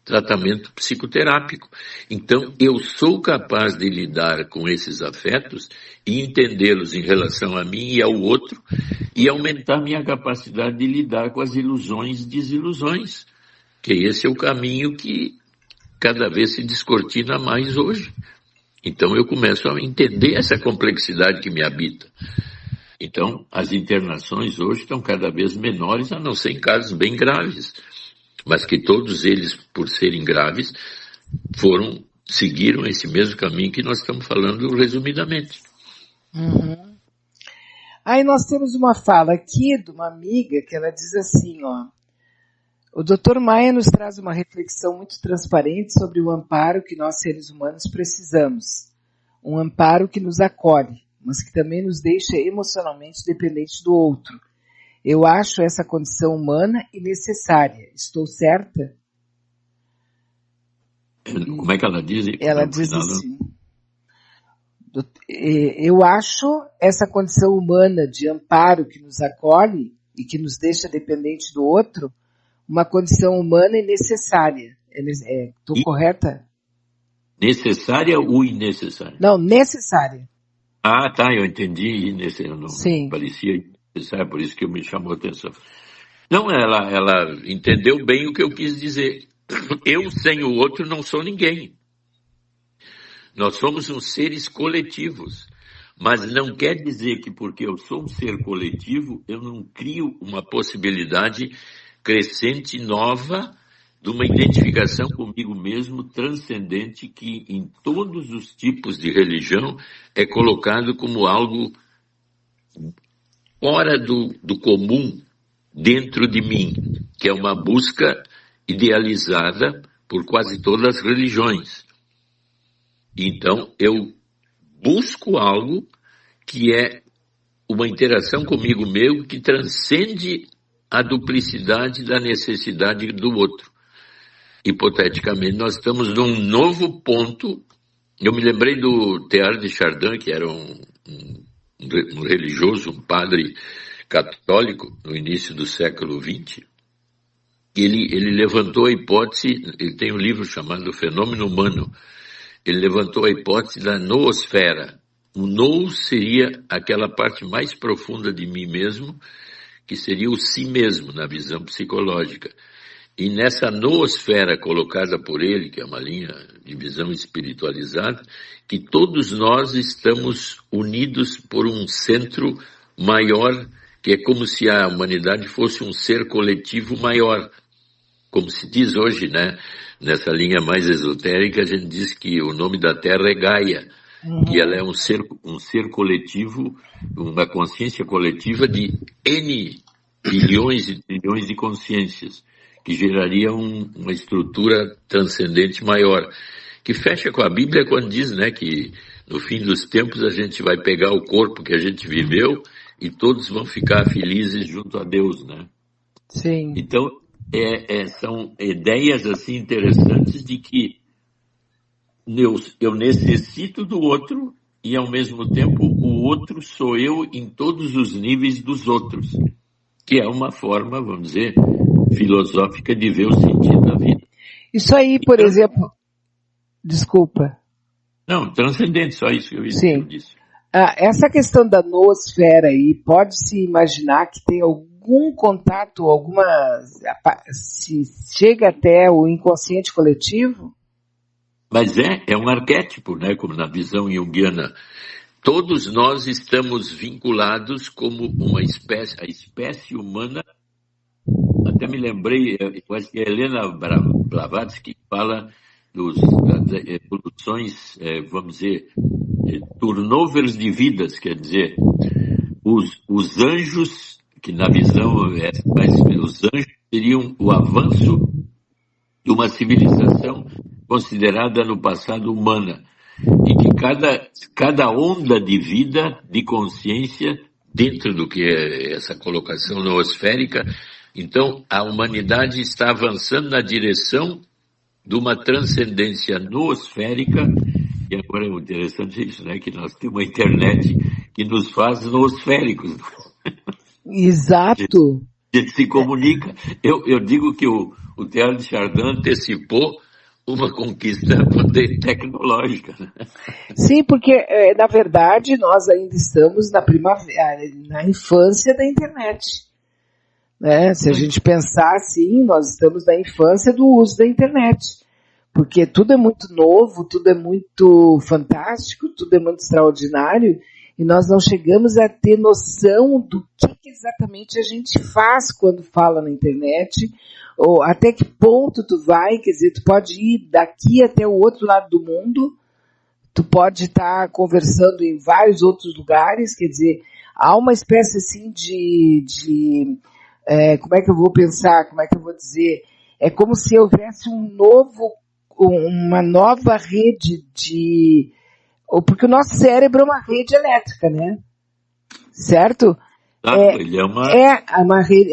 tratamento psicoterápico. Então, eu sou capaz de lidar com esses afetos e entendê-los em relação a mim e ao outro e aumentar minha capacidade de lidar com as ilusões e desilusões, que esse é o caminho que cada vez se descortina mais hoje. Então, eu começo a entender essa complexidade que me habita. Então, as internações hoje estão cada vez menores, a não ser em casos bem graves, mas que todos eles, por serem graves, seguiram esse mesmo caminho que nós estamos falando resumidamente. Uhum. Aí nós temos uma fala aqui de uma amiga que ela diz assim, ó: o Dr. Maia nos traz uma reflexão muito transparente sobre o amparo que nós seres humanos precisamos. Um amparo que nos acolhe, mas que também nos deixa emocionalmente dependentes do outro. Eu acho essa condição humana e necessária. Estou certa? Como é que ela diz? Ela diz assim: eu acho essa condição humana de amparo que nos acolhe e que nos deixa dependente do outro uma condição humana e necessária. Estou correta? Necessária ou innecessária? Não, necessária. Ah, tá, eu entendi. Não Sim. Parecia necessária, por isso que me chamou a atenção. Não, ela entendeu bem o que eu quis dizer. Eu sem o outro não sou ninguém. Nós somos uns seres coletivos. Mas não quer dizer que porque eu sou um ser coletivo, eu não crio uma possibilidade crescente, nova, de uma identificação comigo mesmo transcendente que em todos os tipos de religião é colocado como algo fora do comum dentro de mim, que é uma busca idealizada por quase todas as religiões. Então, eu busco algo que é uma interação comigo mesmo que transcende a duplicidade da necessidade do outro. Hipoteticamente, nós estamos num novo ponto. Eu me lembrei do Teilhard de Chardin, que era um religioso, um padre católico no início do século XX. Ele levantou a hipótese, ele tem um livro chamado Fenômeno Humano. Ele levantou a hipótese da noosfera. O nous seria aquela parte mais profunda de mim mesmo, que seria o si mesmo, na visão psicológica. E nessa noosfera colocada por ele, que é uma linha de visão espiritualizada, que todos nós estamos unidos por um centro maior, que é como se a humanidade fosse um ser coletivo maior. Como se diz hoje, né? Nessa linha mais esotérica, a gente diz que o nome da Terra é Gaia, que ela é um ser coletivo, uma consciência coletiva de N bilhões e trilhões de consciências, que geraria uma estrutura transcendente maior, que fecha com a Bíblia quando diz, né, que no fim dos tempos a gente vai pegar o corpo que a gente viveu e todos vão ficar felizes junto a Deus, né? Sim. Então, são ideias assim interessantes de que eu necessito do outro e ao mesmo tempo o outro sou eu em todos os níveis dos outros, que é uma forma, vamos dizer, filosófica de ver o sentido da vida. Isso aí, por exemplo, desculpa. Não, transcendente, só isso que eu disse. Essa questão da noosfera aí, pode-se imaginar que tem algum contato, se chega até o inconsciente coletivo? Mas é um arquétipo, né, como na visão junguiana. Todos nós estamos vinculados como a espécie humana. Até me lembrei, eu acho que é Helena Blavatsky que fala das evoluções, vamos dizer, turnovers de vidas, quer dizer, os anjos, que na visão, os anjos seriam o avanço de uma civilização considerada no passado humana, e que cada onda de vida, de consciência, dentro do que é essa colocação noosférica, então a humanidade está avançando na direção de uma transcendência noosférica, e agora é interessante isso, né, que nós temos uma internet que nos faz noosféricos. Exato. A gente se comunica. Eu digo que o Teilhard de Chardin antecipou uma conquista tecnológica. Sim, porque, na verdade, nós ainda estamos na infância da internet. Né? Se a gente pensar assim, nós estamos na infância do uso da internet. Porque tudo é muito novo, tudo é muito fantástico, tudo é muito extraordinário, e nós não chegamos a ter noção do que exatamente a gente faz quando fala na internet, ou até que ponto tu vai, quer dizer, tu pode ir daqui até o outro lado do mundo, tu pode estar conversando em vários outros lugares, quer dizer, há uma espécie assim como é que eu vou pensar, como é que eu vou dizer, é como se houvesse uma nova rede porque o nosso cérebro é uma rede elétrica, né? Certo? Ele é uma rede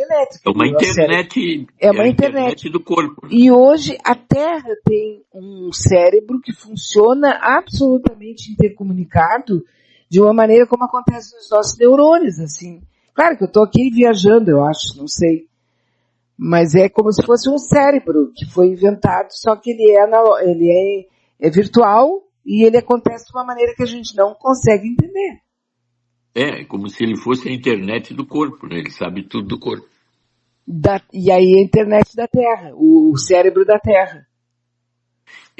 elétrica. É uma internet. É uma internet do corpo. E hoje a Terra tem um cérebro que funciona absolutamente intercomunicado de uma maneira como acontece nos nossos neurônios, assim. Claro que eu estou aqui viajando, eu acho, não sei. Mas é como se fosse um cérebro que foi inventado, só que ele é virtual e ele acontece de uma maneira que a gente não consegue entender. É como se ele fosse a internet do corpo, né? Ele sabe tudo do corpo. E aí a internet da Terra, o cérebro da Terra.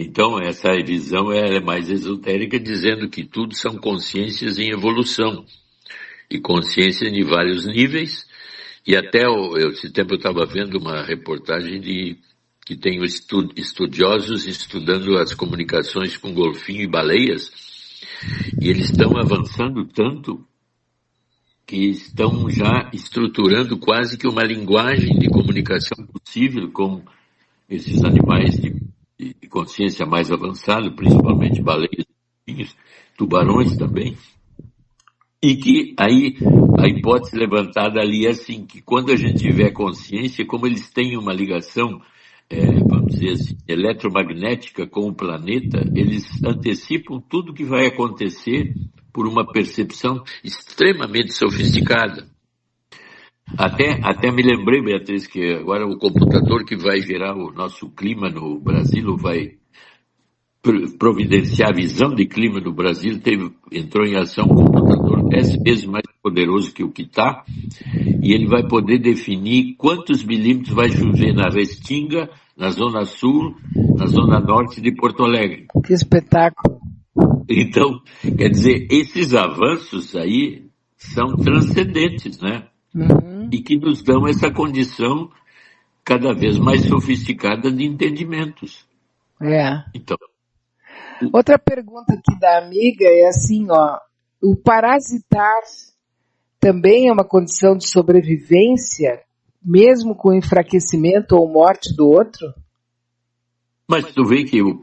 Então, essa visão é mais esotérica, dizendo que tudo são consciências em evolução. E consciência de vários níveis. E até, esse tempo eu estava vendo uma reportagem que tem estudiosos estudando as comunicações com golfinho e baleias. E eles estão avançando tanto que estão já estruturando quase que uma linguagem de comunicação possível com esses animais de consciência mais avançada, principalmente baleias, tubarões também. E que aí a hipótese levantada ali é assim, que quando a gente tiver consciência, como eles têm uma ligação, vamos dizer assim, eletromagnética com o planeta, eles antecipam tudo que vai acontecer por uma percepção extremamente sofisticada. Até me lembrei, Beatriz, que agora o computador que vai gerar o nosso clima no Brasil, vai providenciar a visão de clima no Brasil, entrou em ação um computador 10 vezes mais poderoso que o que está, e ele vai poder definir quantos milímetros vai chover na Restinga, na Zona Sul, na Zona Norte de Porto Alegre. Que espetáculo! Então, quer dizer, esses avanços aí são transcendentes, né? Uhum. E que nos dão essa condição cada vez mais sofisticada de entendimentos. Então, outra pergunta aqui da amiga é assim, ó, o parasitar também é uma condição de sobrevivência, mesmo com enfraquecimento ou morte do outro? Mas tu vê que o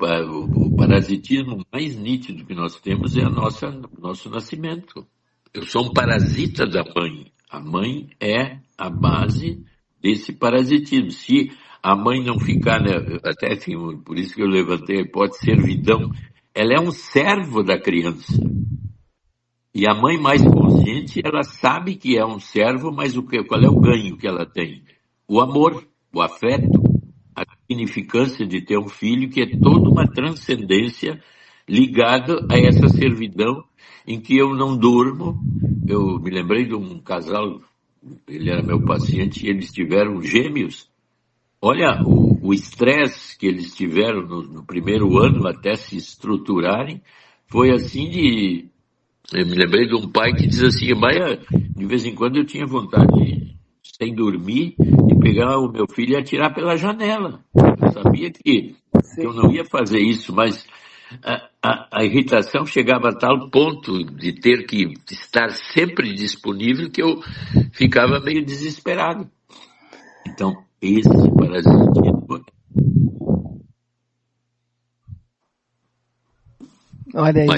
parasitismo mais nítido que nós temos é nosso nascimento. Eu sou um parasita da mãe. A mãe é a base desse parasitismo. Se a mãe não ficar, né, até assim, por isso que eu levantei a hipótese servidão, ela é um servo da criança. E a mãe mais consciente, ela sabe que é um servo, mas qual é o ganho que ela tem? O amor, o afeto, a significância de ter um filho, que é toda uma transcendência ligada a essa servidão em que eu não durmo. Eu me lembrei de um casal, ele era meu paciente, e eles tiveram gêmeos. Olha, o estresse que eles tiveram no primeiro ano até se estruturarem foi assim de... Eu me lembrei de um pai que diz assim, de vez em quando eu tinha vontade, sem dormir, de pegar o meu filho e atirar pela janela. Eu sabia que eu não ia fazer isso, mas a irritação chegava a tal ponto de ter que estar sempre disponível que eu ficava meio desesperado. Então, esse parasitismo... Olha aí.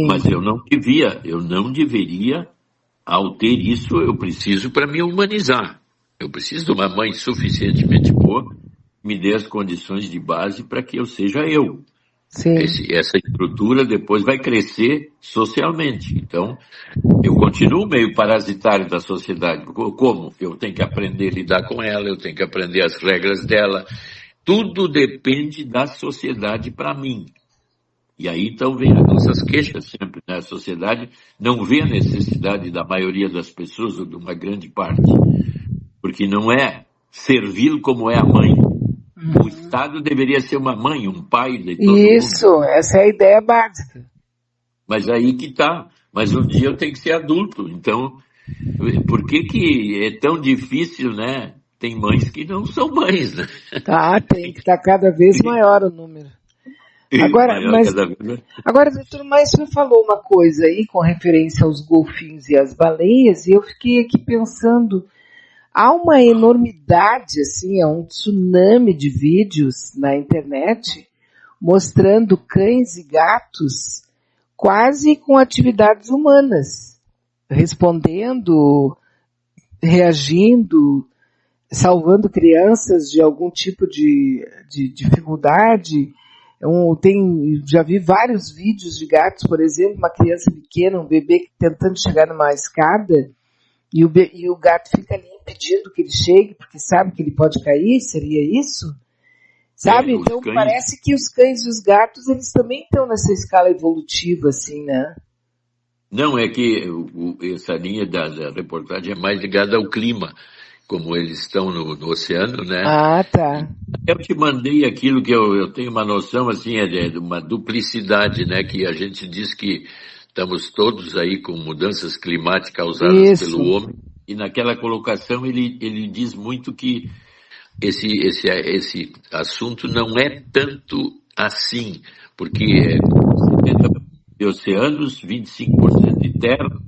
Mas eu não deveria, ao ter isso, eu preciso para me humanizar. Eu preciso de uma mãe suficientemente boa que me dê as condições de base para que eu seja eu. Sim. Essa estrutura depois vai crescer socialmente. Então, eu continuo meio parasitário da sociedade. Como? Eu tenho que aprender a lidar com ela, eu tenho que aprender as regras dela. Tudo depende da sociedade para mim. E aí então vem as nossas queixas sempre, né? A sociedade não vê a necessidade da maioria das pessoas, ou de uma grande parte, porque não é servil como é a mãe. O Estado deveria ser uma mãe, um pai de todo mundo. Isso, essa é a ideia básica. Mas aí que tá. Mas um dia eu tenho que ser adulto. Então, por que é tão difícil, né? Tem mães que não são mães, né? Tá, tem que estar cada vez maior o número. Agora, doutor, mas você falou uma coisa aí com referência aos golfinhos e às baleias, e eu fiquei aqui pensando, há uma enormidade, assim, há um tsunami de vídeos na internet mostrando cães e gatos quase com atividades humanas, respondendo, reagindo, salvando crianças de algum tipo de dificuldade. Já vi vários vídeos de gatos, por exemplo, uma criança pequena, um bebê tentando chegar numa escada e o gato fica ali impedindo que ele chegue, porque sabe que ele pode cair, seria isso? Sabe? Então parece que os cães e os gatos, eles também estão nessa escala evolutiva, assim, né? Não, é que essa linha da reportagem é mais ligada ao clima. como eles estão no oceano, né? Ah, tá. Eu te mandei aquilo que eu tenho uma noção, assim, de uma duplicidade, né? Que a gente diz que estamos todos aí com mudanças climáticas causadas Isso. pelo homem, e naquela colocação ele diz muito que esse assunto não é tanto assim, porque 70% de oceanos, 25% de terra,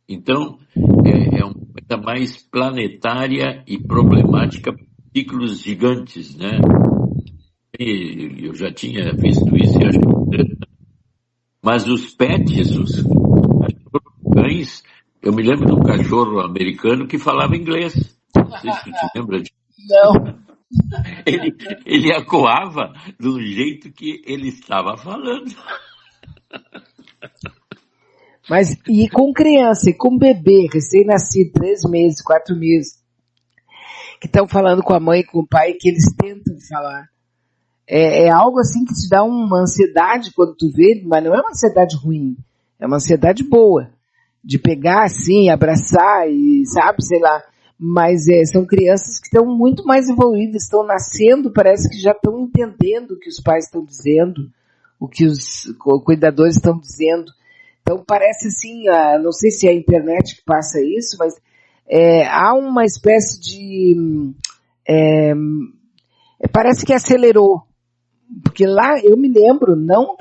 então é uma coisa mais planetária e problemática, ciclos gigantes, né? E eu já tinha visto isso, e acho que... Mas os pets, os cães, eu me lembro de um cachorro americano que falava inglês. Não sei se tu te lembra disso. Não. Ele acuava do jeito que ele estava falando. Mas, e com criança, e com bebê, recém-nascido, 3 meses, 4 meses, que estão falando com a mãe e com o pai, que eles tentam falar. É algo assim que te dá uma ansiedade quando tu vê, mas não é uma ansiedade ruim, é uma ansiedade boa, de pegar assim, abraçar e, sabe, sei lá, mas são crianças que estão muito mais evoluídas, estão nascendo, parece que já estão entendendo o que os pais estão dizendo, o que os cuidadores estão dizendo. Então parece assim, não sei se é a internet que passa isso, mas há uma espécie de... parece que acelerou. Porque lá eu me lembro, não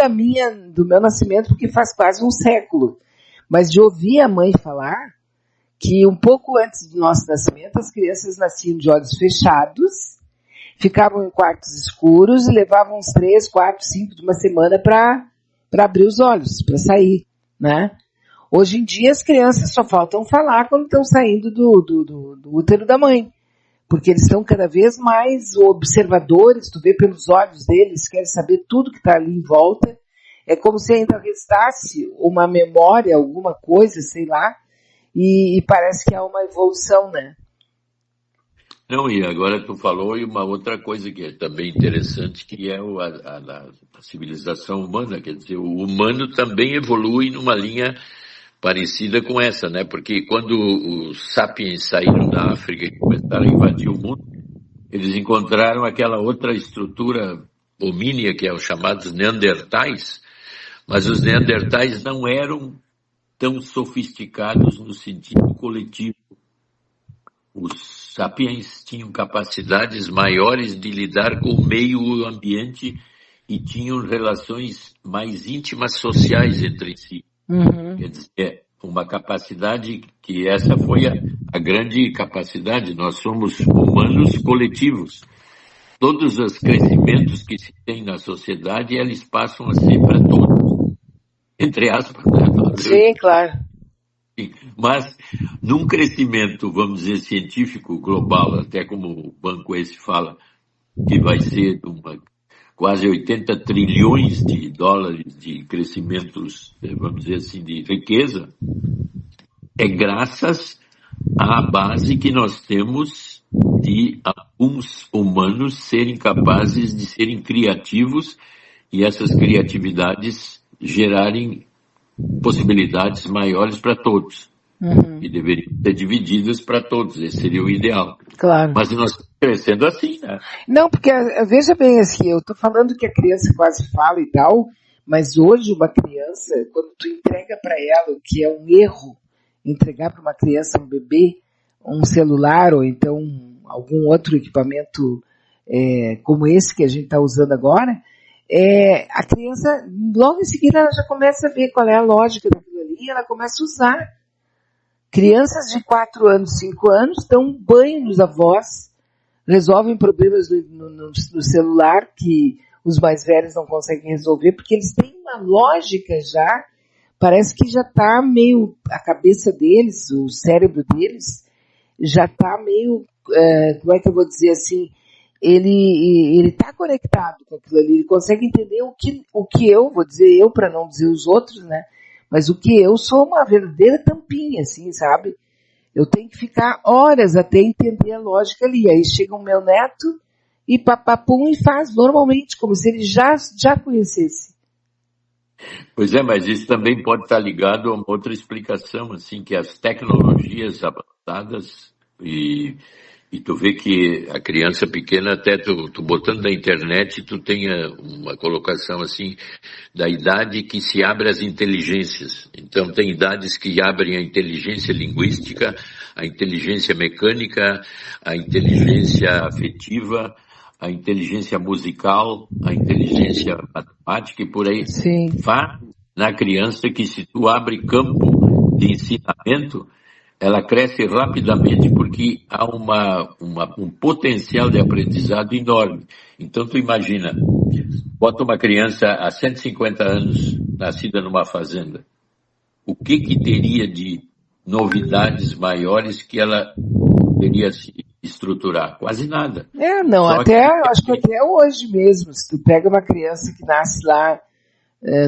do meu nascimento, porque faz quase um século, mas de ouvir a mãe falar que um pouco antes do nosso nascimento as crianças nasciam de olhos fechados, ficavam em quartos escuros e levavam uns 3, 4, 5 de uma semana para abrir os olhos, para sair, né? Hoje em dia as crianças só faltam falar quando estão saindo do útero da mãe. Porque eles são cada vez mais observadores, tu vê pelos olhos deles, querem saber tudo que está ali em volta. É como se ainda restasse uma memória, alguma coisa, sei lá, e parece que há uma evolução, né? Não, e agora tu falou e uma outra coisa que é também interessante, que é a civilização humana, quer dizer, o humano também evolui numa linha parecida com essa, né? Porque quando os sapiens saíram da África e começaram a invadir o mundo, eles encontraram aquela outra estrutura homínea, que é os chamados neandertais, mas os neandertais não eram tão sofisticados no sentido coletivo. Os sapiens tinham capacidades maiores de lidar com o meio ambiente e tinham relações mais íntimas sociais entre si. Uhum. Quer dizer, uma capacidade que essa foi a grande capacidade. Nós somos humanos coletivos. Todos os crescimentos que se tem na sociedade, eles passam a ser para todos. Entre aspas, né? Sim, claro. Mas num crescimento, vamos dizer, científico global, até como o banco esse fala, que vai ser quase 80 trilhões de dólares de crescimentos, vamos dizer assim, de riqueza, é graças à base que nós temos de alguns humanos serem capazes de serem criativos e essas criatividades gerarem possibilidades maiores para todos. Uhum. E deveriam ser divididas para todos. Esse seria o ideal. Claro. Mas nós estamos crescendo assim, né? Não, porque veja bem, assim, eu estou falando que a criança quase fala e tal, mas hoje uma criança, quando tu entrega para ela, o que é um erro, entregar para uma criança, um bebê, um celular ou então algum outro equipamento como esse que a gente está usando agora, a criança, logo em seguida, ela já começa a ver qual é a lógica daquilo ali e ela começa a usar. Crianças de 4 anos, 5 anos dão banho nos avós, resolvem problemas no celular que os mais velhos não conseguem resolver, porque eles têm uma lógica já, parece que já está meio, a cabeça deles, o cérebro deles, já está meio, como é que eu vou dizer assim, ele está conectado com aquilo ali, ele consegue entender o que eu, vou dizer eu para não dizer os outros, né? Mas o que eu sou uma verdadeira tampinha, assim, sabe? Eu tenho que ficar horas até entender a lógica ali. Aí chega o meu neto e papapum e faz normalmente, como se ele já conhecesse. Pois é, mas isso também pode estar ligado a uma outra explicação, assim, que as tecnologias avançadas e E tu vê que a criança pequena, até tu botando na internet, tu tem uma colocação assim, da idade que se abre as inteligências. Então tem idades que abrem a inteligência linguística, a inteligência mecânica, a inteligência afetiva, a inteligência musical, a inteligência matemática e por aí. Sim. Faz na criança que se tu abre campo de ensinamento, ela cresce rapidamente porque há um potencial de aprendizado enorme. Então tu imagina, bota uma criança há 150 anos, nascida numa fazenda, o que teria de novidades maiores que ela poderia se estruturar? Quase nada. Não, acho que até hoje mesmo, se tu pega uma criança que nasce lá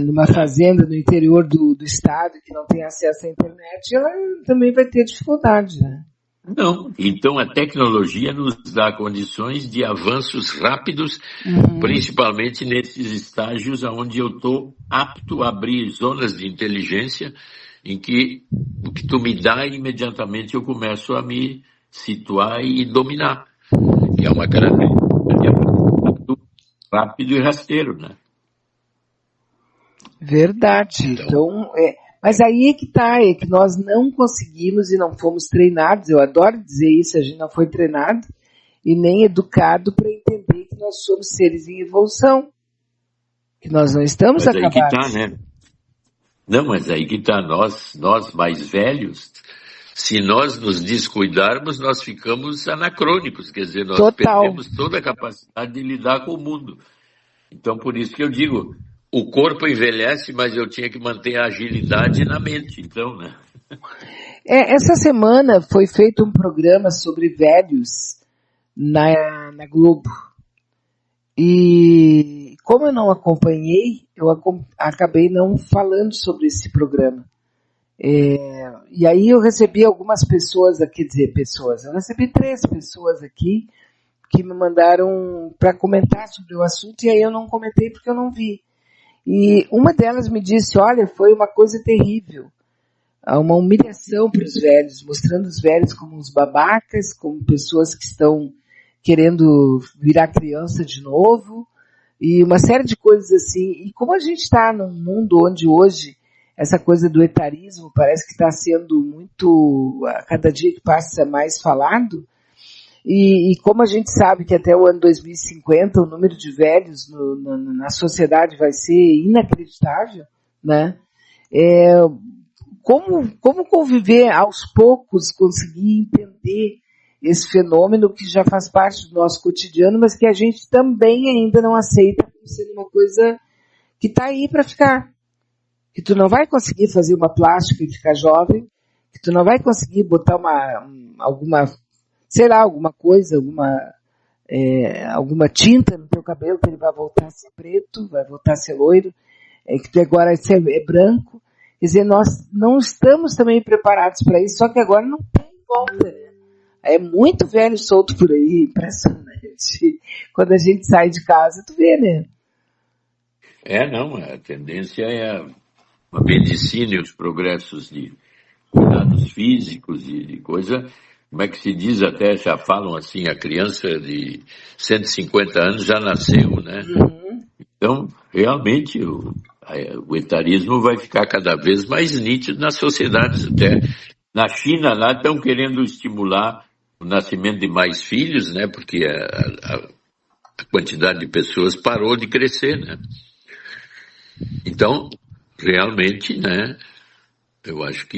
numa fazenda no interior do estado que não tem acesso à internet, ela também vai ter dificuldade, né? Não, então a tecnologia nos dá condições de avanços rápidos, principalmente nesses estágios onde eu estou apto a abrir zonas de inteligência em que o que tu me dá, imediatamente eu começo a me situar e dominar, que é uma característica de aprendizado rápido e rasteiro, né? Verdade. Então, mas aí é que nós não conseguimos e não fomos treinados, eu adoro dizer isso, a gente não foi treinado e nem educado para entender que nós somos seres em evolução, que nós não estamos acabados. Mas aí que tá, né? Não, mas aí que tá, nós mais velhos, se nós nos descuidarmos, nós ficamos anacrônicos, quer dizer, nós perdemos toda a capacidade de lidar com o mundo. Então, por isso que eu digo, o corpo envelhece, mas eu tinha que manter a agilidade na mente, então, né? Essa semana foi feito um programa sobre velhos na Globo. E como eu não acompanhei, eu acabei não falando sobre esse programa. E aí eu recebi algumas pessoas aqui, eu recebi 3 pessoas aqui que me mandaram para comentar sobre o assunto, e aí eu não comentei porque eu não vi. E uma delas me disse, olha, foi uma coisa terrível, uma humilhação para os velhos, mostrando os velhos como uns babacas, como pessoas que estão querendo virar criança de novo, e uma série de coisas assim. E como a gente está num mundo onde hoje essa coisa do etarismo parece que está sendo muito, a cada dia que passa, mais falado, e como a gente sabe que até o ano 2050 o número de velhos na sociedade vai ser inacreditável, né? Como conviver aos poucos, conseguir entender esse fenômeno que já faz parte do nosso cotidiano, mas que a gente também ainda não aceita como sendo uma coisa que está aí para ficar. Que tu não vai conseguir fazer uma plástica e ficar jovem, que tu não vai conseguir botar alguma coisa, alguma tinta no teu cabelo, que ele vai voltar a ser preto, vai voltar a ser loiro, que tu agora é branco. Quer dizer, nós não estamos também preparados para isso, só que agora não tem volta, né? É muito velho solto por aí, impressionante. Quando a gente sai de casa, tu vê, né? Não, a tendência é a medicina e os progressos de cuidados físicos e de coisa. Como é que se diz, até já falam assim, a criança de 150 anos já nasceu, né? Então, realmente, o etarismo vai ficar cada vez mais nítido nas sociedades. Até na China, lá estão querendo estimular o nascimento de mais filhos, né? Porque a quantidade de pessoas parou de crescer, né? Então, realmente, né? Eu acho que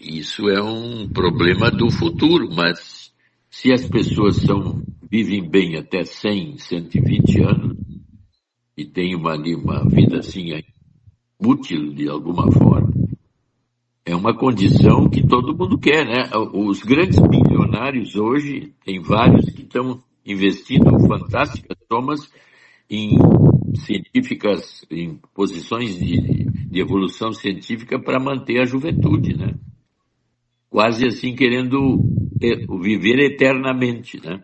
isso é um problema do futuro, mas se as pessoas vivem bem até 100, 120 anos e têm uma vida assim útil de alguma forma, é uma condição que todo mundo quer, né? Os grandes bilionários hoje, tem vários que estão investindo fantásticas somas em científicas, em posições de evolução científica para manter a juventude, né? Quase assim querendo viver eternamente, né?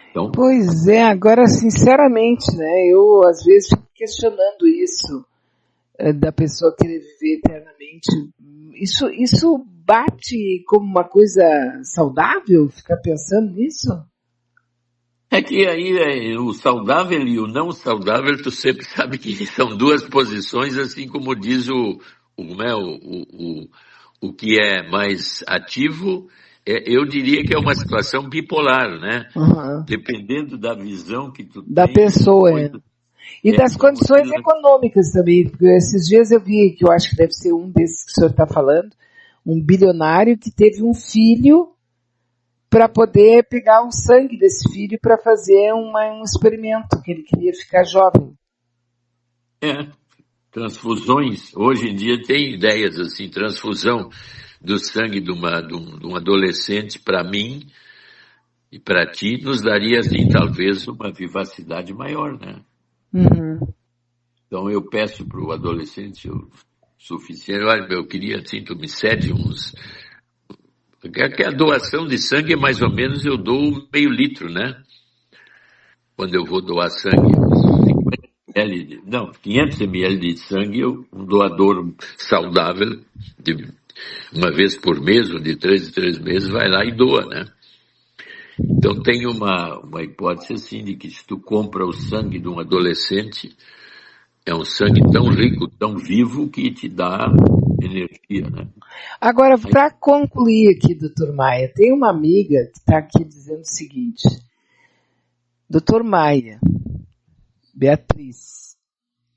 Então... Pois é, agora sinceramente, né? Eu às vezes fico questionando isso, da pessoa querer viver eternamente. Isso bate como uma coisa saudável ficar pensando nisso? É que aí o saudável e o não saudável, tu sempre sabe que são duas posições, assim como diz o que é mais ativo, eu diria que é uma situação bipolar, né? Uhum. Dependendo da visão que tu Da tem. pessoa, E das são condições oscilantes. econômicas também, porque esses dias eu vi, que eu acho que deve ser um desses que o senhor está falando, um bilionário que teve um filho para poder pegar o sangue desse filho para fazer um experimento, que ele queria ficar jovem. Transfusões, hoje em dia tem ideias assim, transfusão do sangue de um adolescente para mim e para ti nos daria assim talvez uma vivacidade maior, né? Uhum. Então eu peço para o adolescente o suficiente, olha, eu queria assim, tu me cede uns... Porque a doação de sangue é mais ou menos, eu dou meio litro, né? Quando eu vou doar sangue, 500 ml de sangue, um doador saudável, de uma vez por mês ou de 3 em 3 meses, vai lá e doa, né? Então tem uma hipótese assim de que se tu compra o sangue de um adolescente, é um sangue tão rico, tão vivo, que te dá energia, né? Agora, para concluir aqui, doutor Maia, tem uma amiga que está aqui dizendo o seguinte: doutor Maia, Beatriz,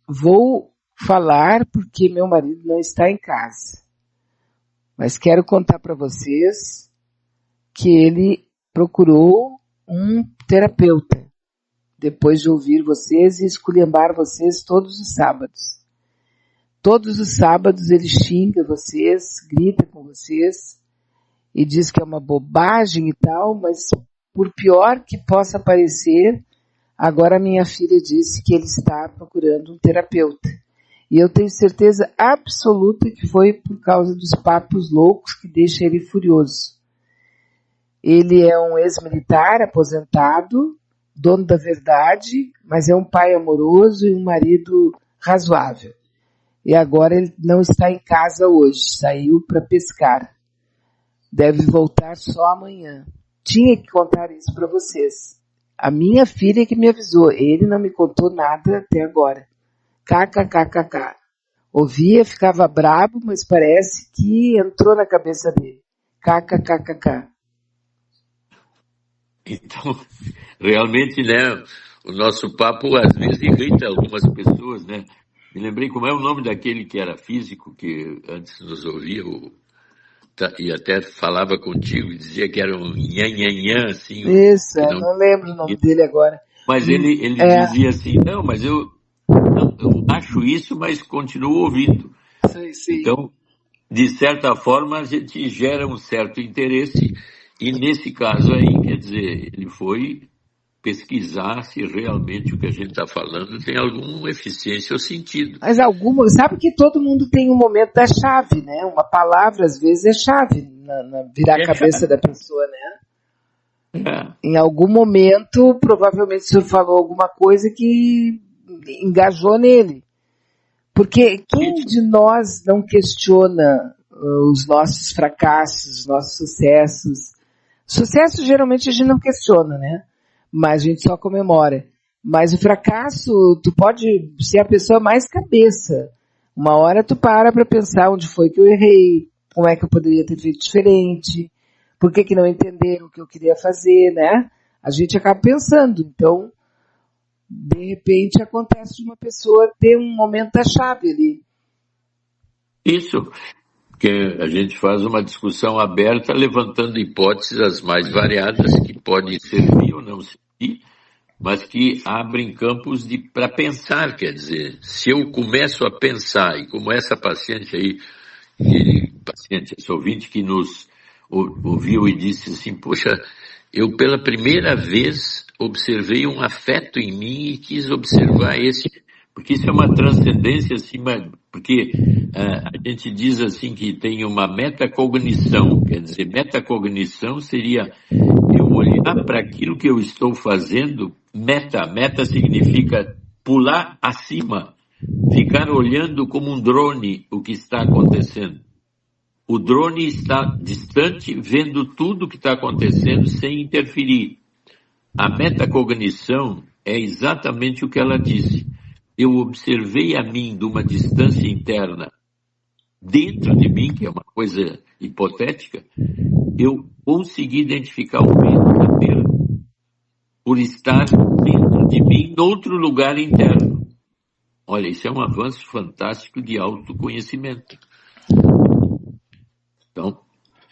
vou falar porque meu marido não está em casa, mas quero contar para vocês que ele procurou um terapeuta depois de ouvir vocês e esculhambar vocês todos os sábados. Todos os sábados ele xinga vocês, grita com vocês e diz que é uma bobagem e tal, mas por pior que possa parecer, agora minha filha disse que ele está procurando um terapeuta. E eu tenho certeza absoluta que foi por causa dos papos loucos que deixa ele furioso. Ele é um ex-militar aposentado, dono da verdade, mas é um pai amoroso e um marido razoável. E agora ele não está em casa hoje, saiu para pescar. Deve voltar só amanhã. Tinha que contar isso para vocês. A minha filha que me avisou, ele não me contou nada até agora. KKKKK. Ouvia, ficava brabo, mas parece que entrou na cabeça dele. KKKKK. Então, realmente, né, o nosso papo às vezes irrita algumas pessoas, né? Me lembrei como é o nome daquele que era físico, que antes nos ouvia, e até falava contigo, e dizia que era um nhan, assim. Isso, não lembro o nome dele agora. Mas ele dizia assim, não, mas eu acho isso, mas continuo ouvindo. Sim. Então, de certa forma, a gente gera um certo interesse, e nesse caso aí, quer dizer, ele foi pesquisar se realmente o que a gente está falando tem alguma eficiência ou sentido. Mas sabe que todo mundo tem um momento da chave, né? Uma palavra, às vezes, é chave na virar a cabeça da pessoa, né? Em algum momento, provavelmente o senhor falou alguma coisa que engajou nele. Porque quem de nós não questiona os nossos fracassos, os nossos sucessos? Sucesso, geralmente, a gente não questiona, né? Mas a gente só comemora. Mas o fracasso, tu pode ser a pessoa mais cabeça. Uma hora tu para pensar onde foi que eu errei, como é que eu poderia ter feito diferente, por que não entenderam o que eu queria fazer, né? A gente acaba pensando. Então, de repente, acontece de uma pessoa ter um momento da chave ali. Isso, porque a gente faz uma discussão aberta, levantando hipóteses as mais variadas, que podem servir ou não servir, mas que abrem campos para pensar, quer dizer, se eu começo a pensar, e como essa paciente aí, esse ouvinte que nos ouviu e disse assim, poxa, eu pela primeira vez observei um afeto em mim e quis observar porque isso é uma transcendência, assim, porque a gente diz assim que tem uma metacognição, quer dizer, metacognição seria eu olhar para aquilo que eu estou fazendo, meta significa pular acima, ficar olhando como um drone o que está acontecendo. O drone está distante, vendo tudo o que está acontecendo sem interferir. A metacognição é exatamente o que ela disse. Eu observei a mim de uma distância interna dentro de mim, que é uma coisa hipotética, eu consegui identificar o medo da perda por estar dentro de mim, em outro lugar interno. Olha, isso é um avanço fantástico de autoconhecimento. Então,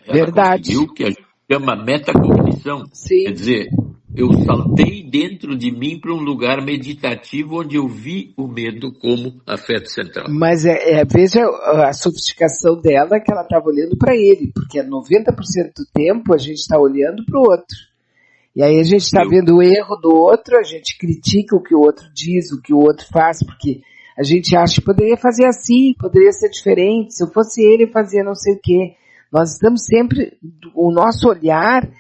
ela conseguiu o que a gente chama metacognição. Sim. Quer dizer, eu saltei dentro de mim para um lugar meditativo onde eu vi o medo como afeto central. Mas veja a sofisticação dela, que ela estava olhando para ele, porque 90% do tempo a gente está olhando para o outro. E aí a gente está vendo o erro do outro, a gente critica o que o outro diz, o que o outro faz, porque a gente acha que poderia fazer assim, poderia ser diferente, se eu fosse ele, eu fazia não sei o quê. Nós estamos sempre, o nosso olhar,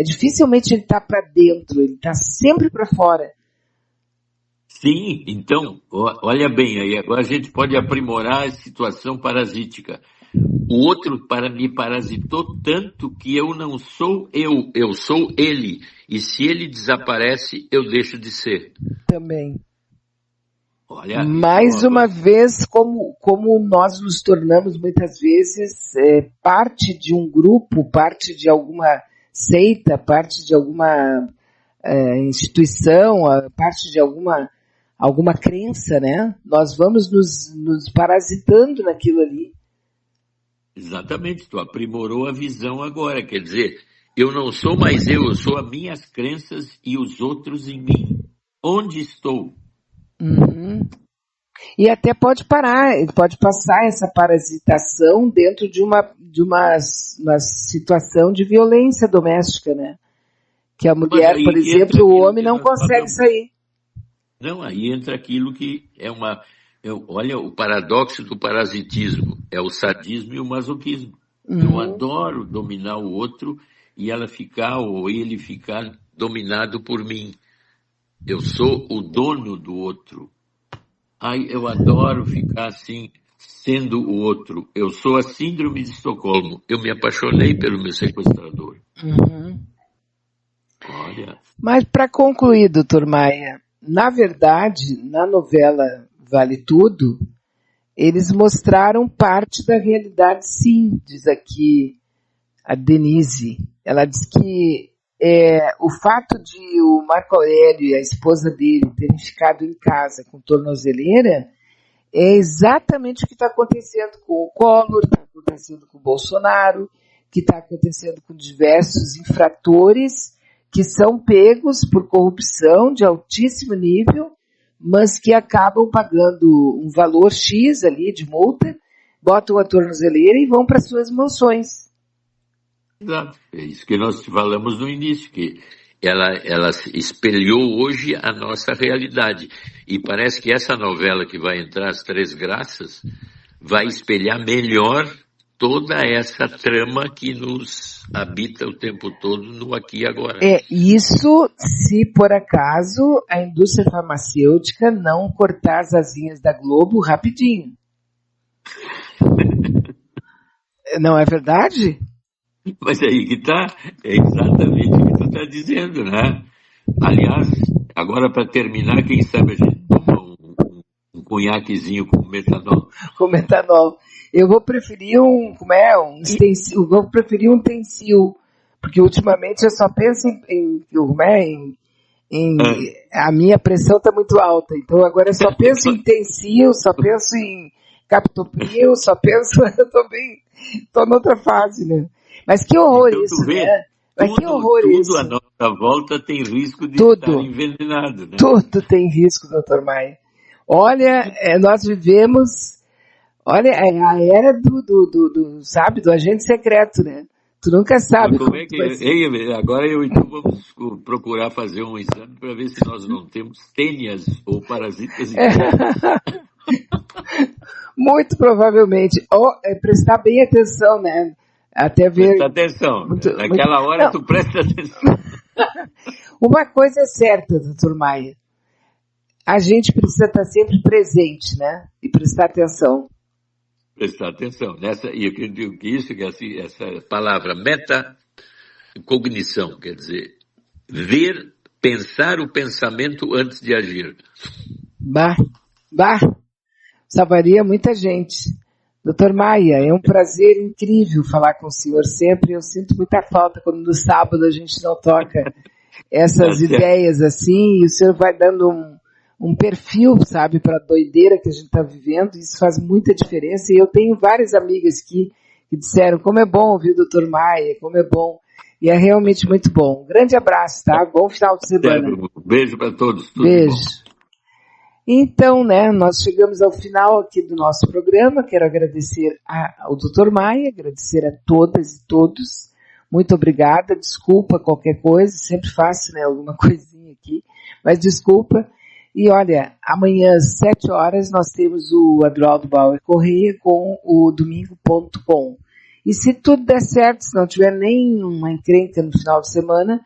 dificilmente ele está para dentro, ele está sempre para fora. Sim, então, olha bem, aí agora a gente pode aprimorar a situação parasítica. O outro me parasitou tanto que eu não sou eu sou ele. E se ele desaparece, eu deixo de ser. Também. Olha, mais uma vez, como nós nos tornamos muitas vezes parte de um grupo, parte de alguma seita, parte de alguma instituição, parte de alguma crença, né? Nós vamos nos parasitando naquilo ali. Exatamente, tu aprimorou a visão agora, quer dizer, eu não sou mais eu sou as minhas crenças e os outros em mim. Onde estou? Uhum. E até pode parar, pode passar essa parasitação dentro de uma situação de violência doméstica, né? Que a mulher, por exemplo, o homem não consegue sair. Não, aí entra aquilo que olha o paradoxo do parasitismo, é o sadismo e o masoquismo. Uhum. Eu adoro dominar o outro e ela ficar ou ele ficar dominado por mim. Eu sou o dono do outro. Ai, eu adoro ficar assim, sendo o outro. Eu sou a síndrome de Estocolmo. Eu me apaixonei pelo meu sequestrador. Uhum. Olha. Mas para concluir, doutor Maia, na verdade, na novela Vale Tudo, eles mostraram parte da realidade, sim, diz aqui a Denise. Ela diz que o fato de o Marco Aurélio e a esposa dele terem ficado em casa com tornozeleira é exatamente o que está acontecendo com o Collor, está acontecendo com o Bolsonaro, que está acontecendo com diversos infratores que são pegos por corrupção de altíssimo nível, mas que acabam pagando um valor X ali de multa, botam a tornozeleira e vão para suas mansões. Exato, é isso que nós falamos no início, que ela espelhou hoje a nossa realidade. E parece que essa novela que vai entrar, As Três Graças, vai espelhar melhor toda essa trama que nos habita o tempo todo no aqui e agora. Isso se por acaso a indústria farmacêutica não cortar as asinhas da Globo rapidinho. Não é verdade? Mas aí que tá, é exatamente o que tu está dizendo, né? Aliás, agora para terminar, quem sabe a gente toma um conhaquezinho com metanol. Com metanol. Eu vou preferir um stencil, vou preferir um tensil, porque ultimamente eu só penso a minha pressão está muito alta, então agora eu só penso em tensil, só penso em captopril, só penso, eu tô noutra fase, né? Mas que horror então, isso, né? Mas que horror tudo isso. Tudo à nossa volta tem risco de estar envenenado, né? Tudo tem risco, doutor Maia. Olha, nós vivemos, olha, a era sabe, do agente secreto, né? Tu nunca sabe como é que agora eu então vamos procurar fazer um exame para ver se nós não temos tênias ou parasitas. Muito provavelmente. Prestar bem atenção, né? Até ver. Presta atenção. Naquela hora não. Tu presta atenção. Uma coisa é certa, doutor Maia. A gente precisa estar sempre presente, né? E prestar atenção. prestar atenção nessa, e eu acredito que isso, que assim, essa palavra metacognição, quer dizer, ver, pensar o pensamento antes de agir. Bah, salvaria muita gente. Doutor Maia, é um prazer incrível falar com o senhor sempre. Eu sinto muita falta quando no sábado a gente não toca essas ideias assim, e o senhor vai dando um perfil, sabe, para a doideira que a gente está vivendo. Isso faz muita diferença. E eu tenho várias amigas que disseram como é bom ouvir o doutor Maia, como é bom. E é realmente muito bom. Um grande abraço, tá? Bom final de semana. Beijo para todos. Tudo beijo. Bom. Então, né, nós chegamos ao final aqui do nosso programa. Quero agradecer ao Dr. Maia, agradecer a todas e todos. Muito obrigada. Desculpa qualquer coisa, sempre faço, né, alguma coisinha aqui, mas desculpa. E olha, amanhã às 7 horas nós temos o Adroaldo Bauer Correia com o domingo.com. E se tudo der certo, se não tiver nenhuma encrenca no final de semana,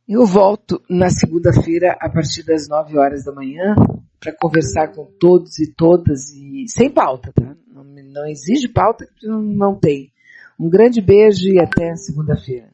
eu volto na segunda-feira a partir das 9 horas da manhã para conversar com todos e todas, e sem pauta, tá? Não exige pauta, não tem. Um grande beijo e até segunda-feira.